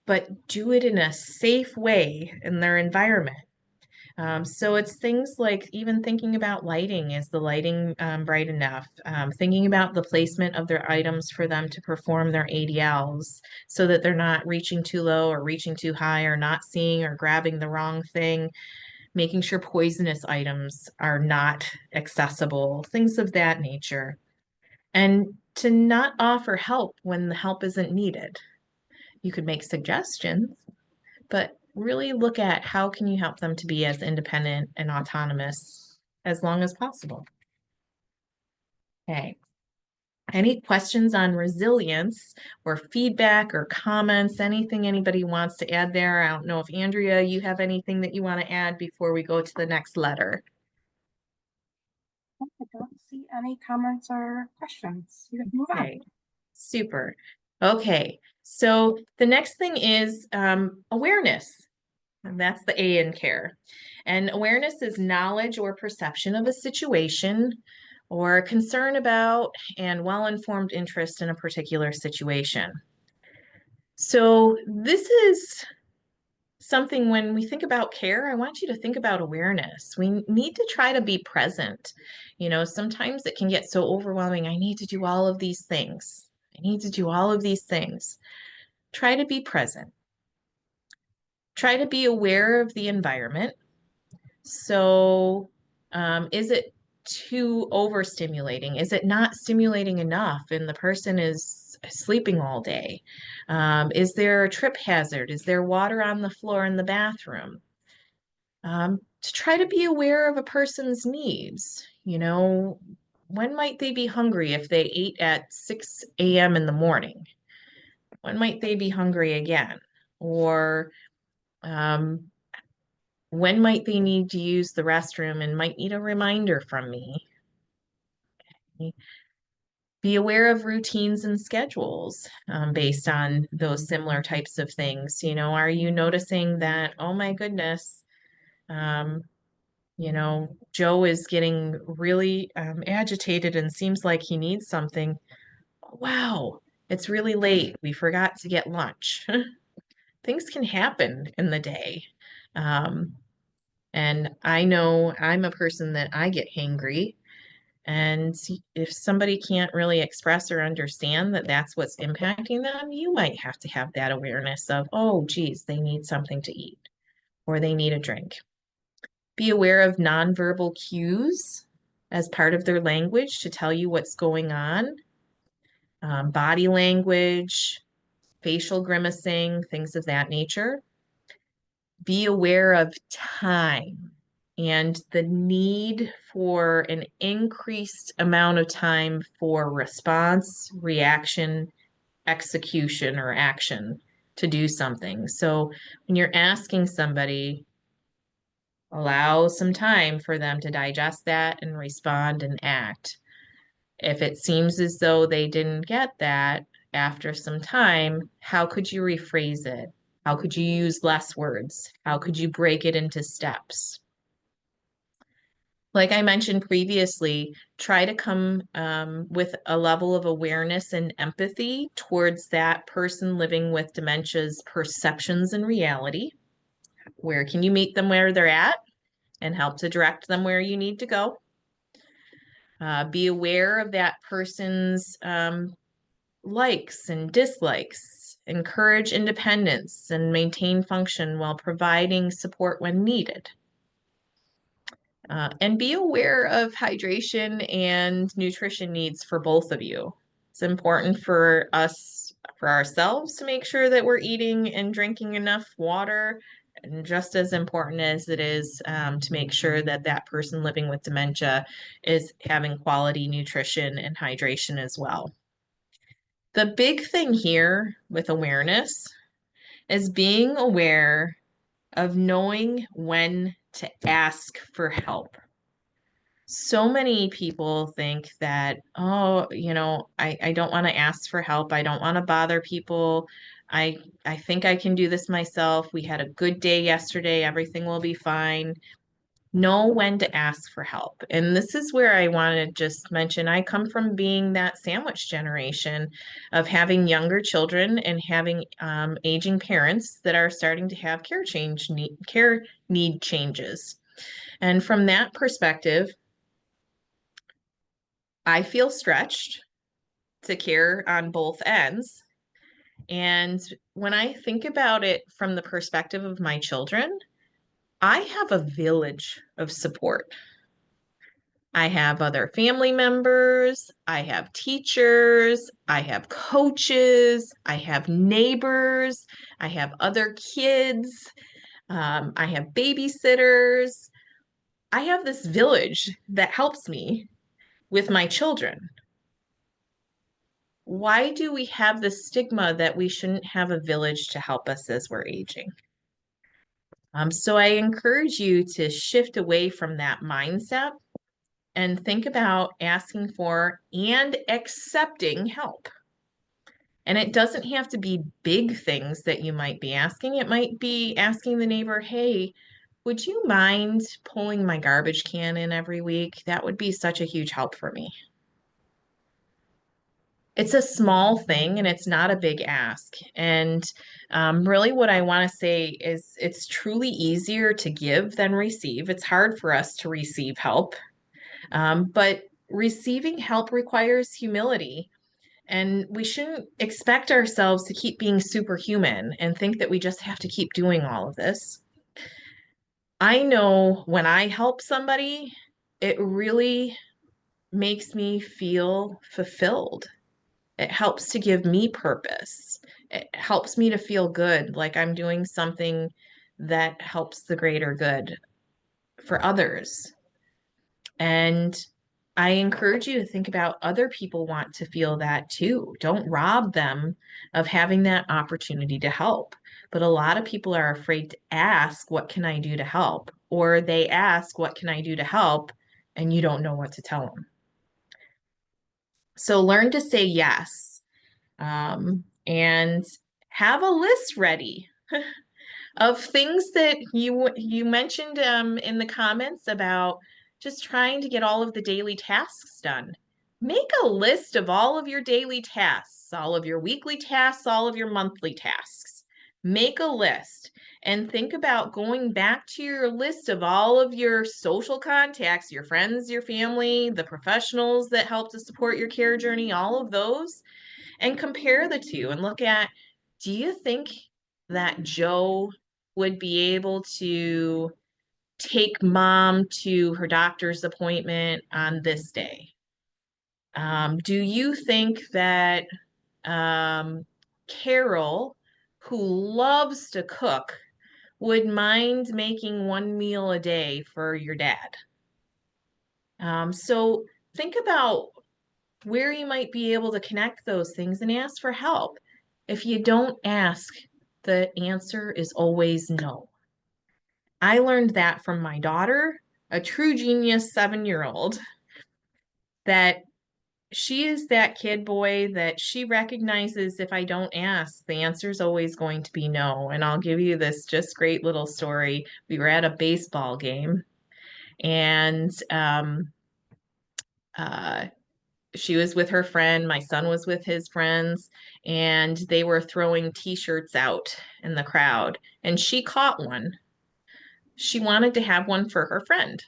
but do it in a safe way in their environment. So it's things like even thinking about lighting. Is the lighting bright enough? Thinking about the placement of their items for them to perform their ADLs so that they're not reaching too low or reaching too high or not seeing or grabbing the wrong thing. Making sure poisonous items are not accessible, things of that nature. And to not offer help when the help isn't needed. You could make suggestions, but really look at how can you help them to be as independent and autonomous as long as possible. Okay. Any questions on resilience or feedback or comments, anything anybody wants to add there? I don't know if Andrea, you have anything that you want to add before we go to the next letter. I don't see any comments or questions. You can move on. Okay, super. Okay, so the next thing is awareness. And that's the A in care. And awareness is knowledge or perception of a situation or concern about and well-informed interest in a particular situation. So this is something when we think about care, I want you to think about awareness. We need to try to be present. Sometimes it can get so overwhelming. I need to do all of these things. I need to do all of these things. Try to be present. Try to be aware of the environment. So, is it too overstimulating? Is it not stimulating enough and the person is sleeping all day? Is there a trip hazard? Is there water on the floor in the bathroom? To try to be aware of a person's needs. When might they be hungry if they ate at 6 a.m. in the morning? When might they be hungry again? Or um, when might they need to use the restroom and might need a reminder from me? Be aware of routines and schedules based on those similar types of things. Are you noticing that, oh my goodness, um, Joe is getting really agitated and seems like he needs something. Wow, it's really late. We forgot to get lunch. Things can happen in the day. Um, and I know I'm a person that I get hangry. And if somebody can't really express or understand that that's what's impacting them, you might have to have that awareness of, oh, geez, they need something to eat or they need a drink. Be aware of nonverbal cues as part of their language to tell you what's going on. Body language, facial grimacing, things of that nature. Be aware of time and the need for an increased amount of time for response, reaction, execution, or action to do something. So when you're asking somebody, allow some time for them to digest that and respond and act. If it seems as though they didn't get that after some time, how could you rephrase it? How could you use less words? How could you break it into steps? Like I mentioned previously, try to come with a level of awareness and empathy towards that person living with dementia's perceptions and reality. Where can you meet them where they're at and help to direct them where you need to go? Be aware of that person's likes and dislikes. Encourage independence and maintain function while providing support when needed. And be aware of hydration and nutrition needs for both of you. It's important for us, for ourselves, to make sure that we're eating and drinking enough water, and just as important as it is to make sure that that person living with dementia is having quality nutrition and hydration as well. The big thing here with awareness is being aware of knowing when to ask for help. So many people think that, oh, I don't want to ask for help. I don't want to bother people. I think I can do this myself. We had a good day yesterday. Everything will be fine. Know when to ask for help. And this is where I want to just mention I come from being that sandwich generation of having younger children and having aging parents that are starting to have care need changes. And from that perspective, I feel stretched to care on both ends. And when I think about it from the perspective of my children, I have a village of support. I have other family members, I have teachers, I have coaches, I have neighbors, I have other kids, I have babysitters. I have this village that helps me with my children. Why do we have the stigma that we shouldn't have a village to help us as we're aging? So I encourage you to shift away from that mindset and think about asking for and accepting help. And it doesn't have to be big things that you might be asking. It might be asking the neighbor, hey, would you mind pulling my garbage can in every week? That would be such a huge help for me. It's a small thing and it's not a big ask. And really, what I want to say is it's truly easier to give than receive. It's hard for us to receive help, but receiving help requires humility. And we shouldn't expect ourselves to keep being superhuman and think that we just have to keep doing all of this. I know when I help somebody, it really makes me feel fulfilled. It helps to give me purpose. It helps me to feel good, like I'm doing something that helps the greater good for others. And I encourage you to think about other people want to feel that too. Don't rob them of having that opportunity to help. But a lot of people are afraid to ask, what can I do to help? Or they ask, what can I do to help? And you don't know what to tell them. So learn to say yes, and have a list ready of things that you mentioned in the comments about just trying to get all of the daily tasks done. Make a list of all of your daily tasks, all of your weekly tasks, all of your monthly tasks. Make a list and think about going back to your list of all of your social contacts, your friends, your family, the professionals that help to support your care journey, all of those, and compare the two and look at, do you think that Joe would be able to take mom to her doctor's appointment on this day? Do you think that um, Carol, who loves to cook, would mind making one meal a day for your dad? So think about where you might be able to connect those things and ask for help. If you don't ask, the answer is always no. I learned that from my daughter, a true genius 7-year old, that she is that kid boy that she recognizes if I don't ask, the answer is always going to be no. And I'll give you this just great little story. We were at a baseball game and uh, she was with her friend, my son was with his friends, and they were throwing t-shirts out in the crowd. And she caught one. She wanted to have one for her friend,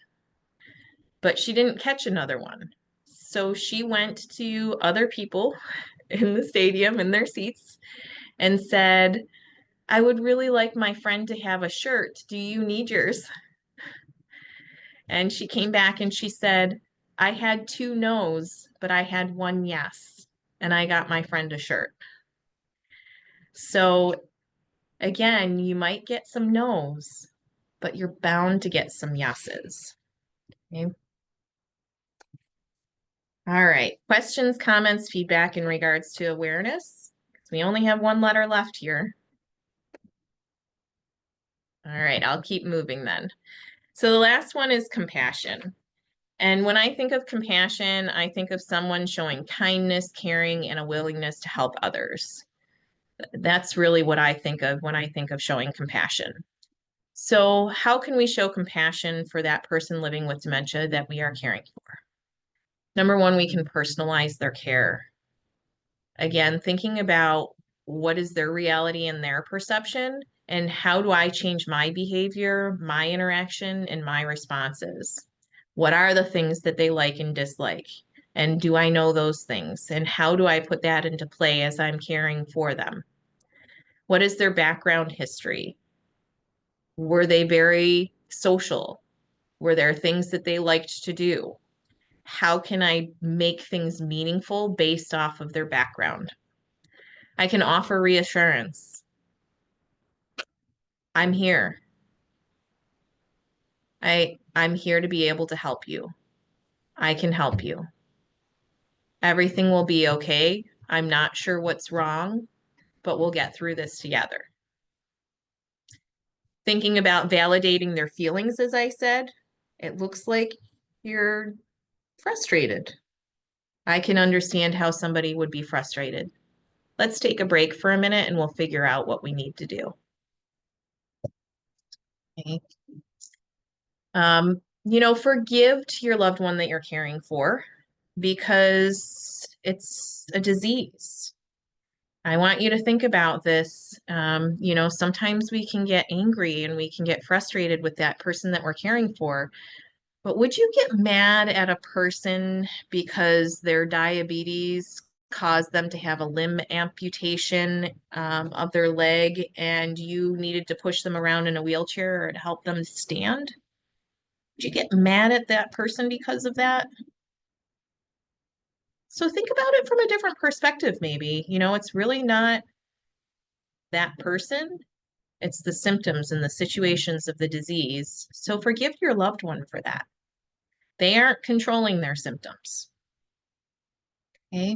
but she didn't catch another one. So she went to other people in the stadium in their seats and said, I would really like my friend to have a shirt. Do you need yours? And she came back and she said, I had 2 no's, but I had 1 yes. And I got my friend a shirt. So again, you might get some no's, but you're bound to get some yeses. Okay. All right. Questions, comments, feedback in regards to awareness? We only have 1 letter left here. All right, I'll keep moving then. So the last one is compassion. And when I think of compassion, I think of someone showing kindness, caring, and a willingness to help others. That's really what I think of when I think of showing compassion. So how can we show compassion for that person living with dementia that we are caring for? Number one, we can personalize their care. Again, thinking about what is their reality and their perception, and how do I change my behavior, my interaction, and my responses? What are the things that they like and dislike? And do I know those things? And how do I put that into play as I'm caring for them? What is their background history? Were they very social? Were there things that they liked to do? How can I make things meaningful based off of their background? I can offer reassurance. I'm here. I'm here to be able to help you. I can help you. Everything will be okay. I'm not sure what's wrong, but we'll get through this together. Thinking about validating their feelings, as I said, it looks like you're frustrated. I can understand how somebody would be frustrated. Let's take a break for a minute and we'll figure out what we need to do. Okay. Forgive to your loved one that you're caring for because it's a disease. I want you to think about this. Sometimes we can get angry and we can get frustrated with that person that we're caring for. But would you get mad at a person because their diabetes caused them to have a limb amputation of their leg and you needed to push them around in a wheelchair or to help them stand? Would you get mad at that person because of that? So think about it from a different perspective, maybe. It's really not that person, it's the symptoms and the situations of the disease. So forgive your loved one for that. They aren't controlling their symptoms. Okay.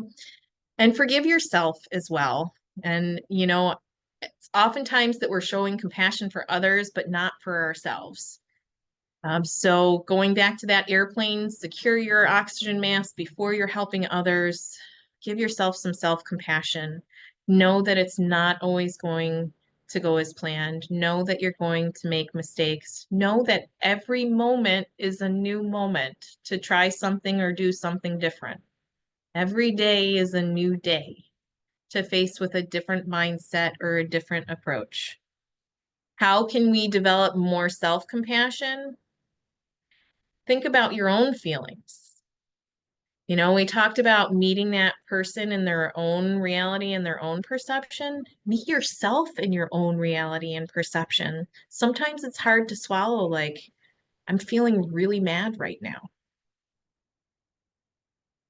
And forgive yourself as well. And, it's oftentimes that we're showing compassion for others, but not for ourselves. So going back to that airplane, secure your oxygen mask before you're helping others. Give yourself some self-compassion. Know that it's not always going to go as planned. Know that you're going to make mistakes. Know that every moment is a new moment to try something or do something different. Every day is a new day to face with a different mindset or a different approach. How can we develop more self-compassion? Think about your own feelings. We talked about meeting that person in their own reality and their own perception. Meet yourself in your own reality and perception. Sometimes it's hard to swallow, like, I'm feeling really mad right now.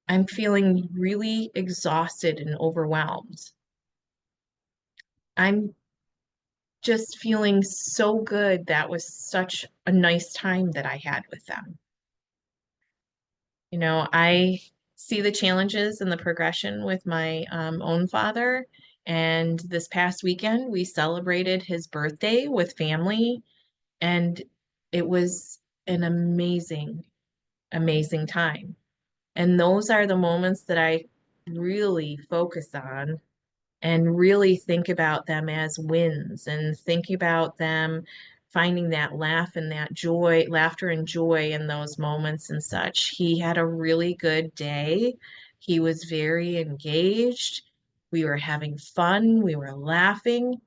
I'm feeling really exhausted and overwhelmed. I'm just feeling so good. That was such a nice time that I had with them. I see the challenges and the progression with my own father. And this past weekend, we celebrated his birthday with family. And it was an amazing, amazing time. And those are the moments that I really focus on and really think about them as wins and think about them finding that laugh and that joy, laughter and joy in those moments and such. He had a really good day. He was very engaged. We were having fun. We were laughing.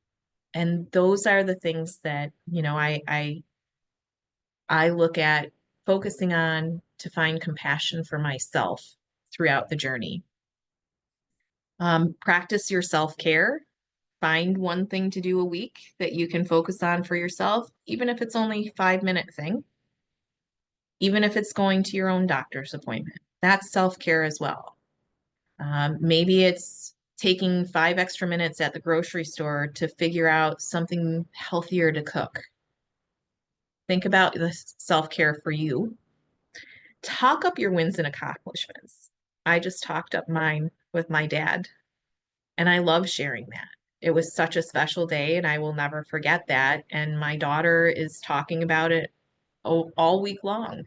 And those are the things that, I look at focusing on to find compassion for myself throughout the journey. Practice your self-care. Find one thing to do a week that you can focus on for yourself, even if it's only a 5-minute thing, even if it's going to your own doctor's appointment. That's self-care as well. Maybe it's taking 5 extra minutes at the grocery store to figure out something healthier to cook. Think about the self-care for you. Talk up your wins and accomplishments. I just talked up mine with my dad, and I love sharing that. It was such a special day, and I will never forget that. And my daughter is talking about it all week long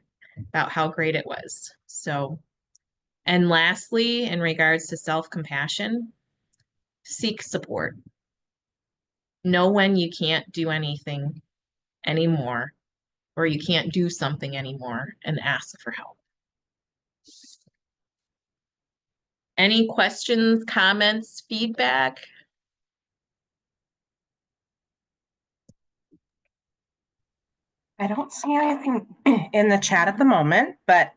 about how great it was. So, and lastly, in regards to self-compassion, seek support. Know when you can't do anything anymore or you can't do something anymore and ask for help. Any questions, comments, feedback? I don't see anything in the chat at the moment, but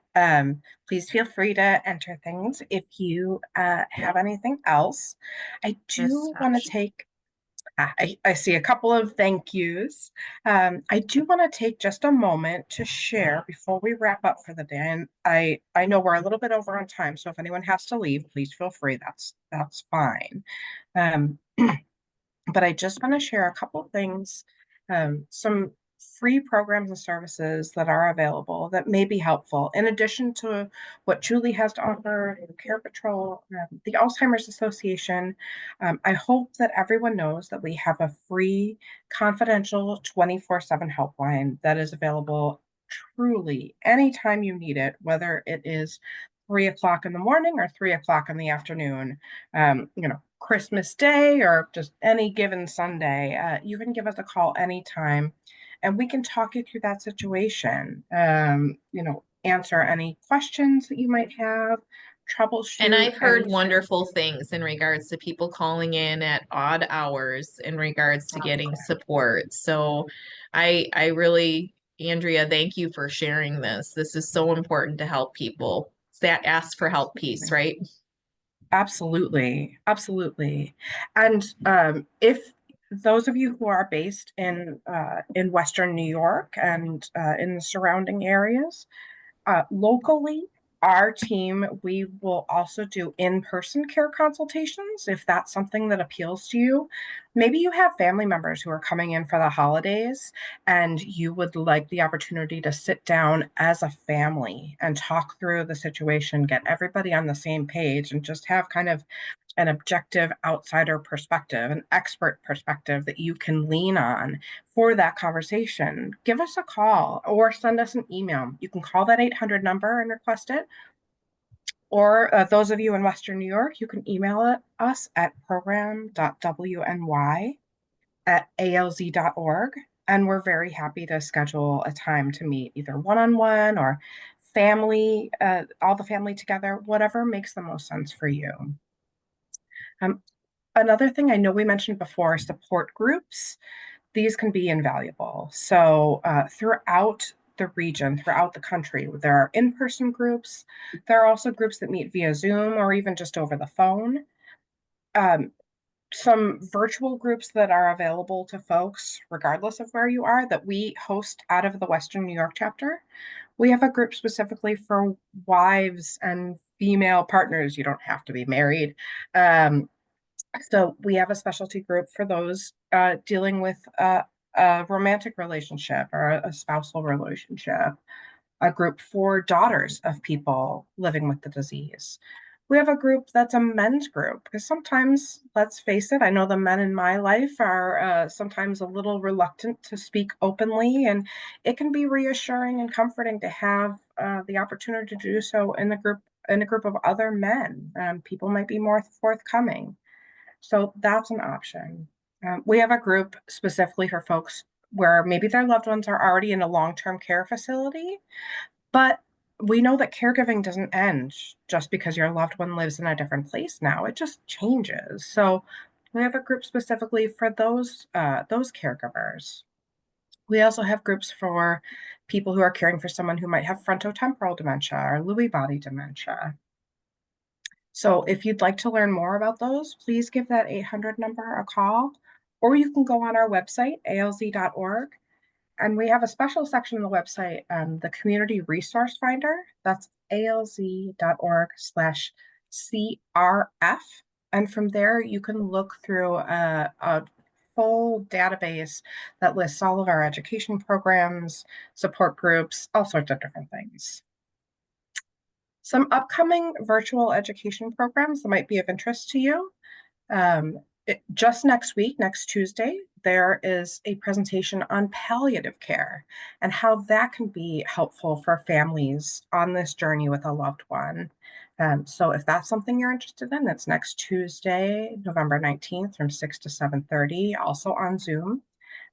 please feel free to enter things if you have anything else. I do want to take, I see a couple of thank yous. I do want to take just a moment to share before we wrap up for the day. And I know we're a little bit over on time, so if anyone has to leave, please feel free. That's fine. Um, but I just want to share a couple things, some free programs and services that are available that may be helpful. In addition to what Julie has to offer, CarePatrol, the Alzheimer's Association, I hope that everyone knows that we have a free, confidential 24/7 helpline that is available truly anytime you need it, whether it is 3 o'clock in the morning or 3 o'clock in the afternoon. Christmas Day or just any given Sunday, you can give us a call anytime and we can talk you through that situation. Answer any questions that you might have, And troubleshoot I've heard anything. wonderful things in regards to people calling in at odd hours in regards to getting support. So I really, Andrea, thank you for sharing this. This is so important to help people. It's that ask for help piece, right? Absolutely, absolutely. And if those of you who are based in Western New York and in the surrounding areas, locally, our team, we will also do in-person care consultations if that's something that appeals to you. Maybe you have family members who are coming in for the holidays and you would like the opportunity to sit down as a family and talk through the situation, get everybody on the same page, and just have kind of an objective outsider perspective, an expert perspective that you can lean on for that conversation. Give us a call or send us an email. You can call that 800 number and request it. Or those of you in Western New York, you can email us at program.wny@alz.org. And we're very happy to schedule a time to meet either one-on-one or family, all the family together, whatever makes the most sense for you. Um, Another thing I know we mentioned before, support groups. These can be invaluable. So throughout the region, throughout the country, there are in-person groups. There are also groups that meet via Zoom or even just over the phone. Um, some virtual groups that are available to folks, regardless of where you are, that we host out of the Western New York chapter. We have a group specifically for wives and female partners. You don't have to be married. So we have a specialty group for those dealing with a romantic relationship or a spousal relationship, a group for daughters of people living with the disease. We have a group that's a men's group because sometimes, let's face it, I know the men in my life are sometimes a little reluctant to speak openly, and it can be reassuring and comforting to have the opportunity to do so in a group of other men. People might be more forthcoming. So that's an option. We have a group specifically for folks where maybe their loved ones are already in a long-term care facility, but we know that caregiving doesn't end just because your loved one lives in a different place now. It just changes. So we have a group specifically for those caregivers. We also have groups for people who are caring for someone who might have frontotemporal dementia or Lewy body dementia. So if you'd like to learn more about those, please give that 800 number a call, or you can go on our website, alz.org, and we have a special section on the website, the Community Resource Finder. That's alz.org/CRF. And from there, you can look through a full database that lists all of our education programs, support groups, all sorts of different things. Some upcoming virtual education programs that might be of interest to you. Just next week, next Tuesday, there is a presentation on palliative care and how that can be helpful for families on this journey with a loved one. So if that's something you're interested in, that's next Tuesday, November 19th from 6 to 7:30, also on Zoom.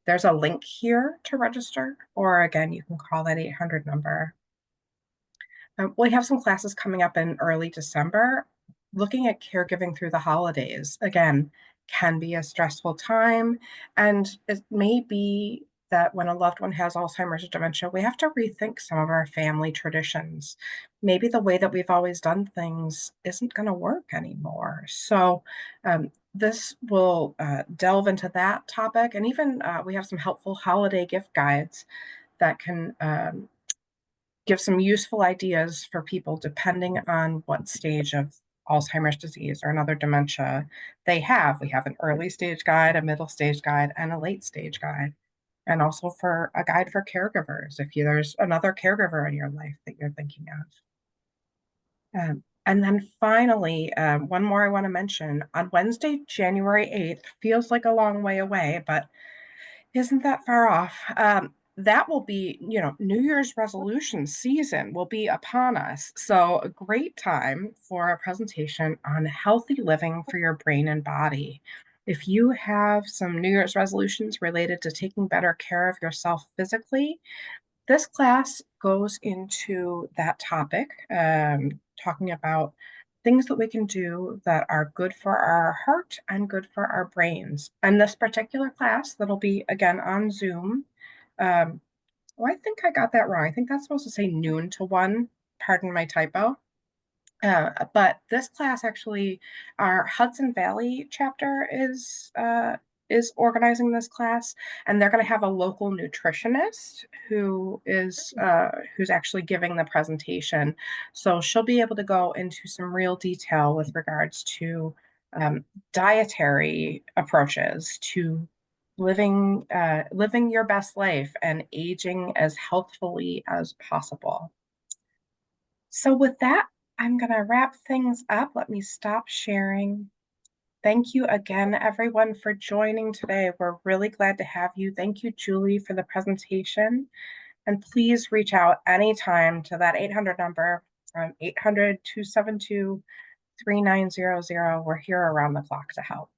There's a link here to register, or again, you can call that 800 number. We have some classes coming up in early December. Looking at caregiving through the holidays, again, can be a stressful time. And it may be that when a loved one has Alzheimer's or dementia, we have to rethink some of our family traditions. Maybe the way that we've always done things isn't going to work anymore. So, this will delve into that topic. And even we have some helpful holiday gift guides that can give some useful ideas for people depending on what stage of Alzheimer's disease or another dementia they have. We have an early stage guide, a middle stage guide, and a late stage guide. And also for a guide for caregivers, if there's another caregiver in your life that you're thinking of. And then finally, one more I want to mention. On Wednesday, January 8th, feels like a long way away, but isn't that far off. That will be, New Year's resolution season will be upon us. So, a great time for a presentation on healthy living for your brain and body. If you have some New Year's resolutions related to taking better care of yourself physically, this class goes into that topic, talking about things that we can do that are good for our heart and good for our brains. And this particular class that'll be again on Zoom. Oh, I think I got that wrong. I think that's supposed to say noon to 1. Pardon my typo. But this class actually, our Hudson Valley chapter is is organizing this class, and they're going to have a local nutritionist who's actually giving the presentation. So she'll be able to go into some real detail with regards to dietary approaches to living your best life and aging as healthfully as possible. So with that, I'm going to wrap things up. Let me stop sharing. Thank you again, everyone, for joining today. We're really glad to have you. Thank you, Julie, for the presentation. And please reach out anytime to that 800 number, 800-272-3900. We're here around the clock to help.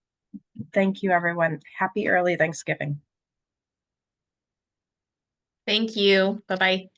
Thank you, everyone. Happy early Thanksgiving. Thank you. Bye-bye.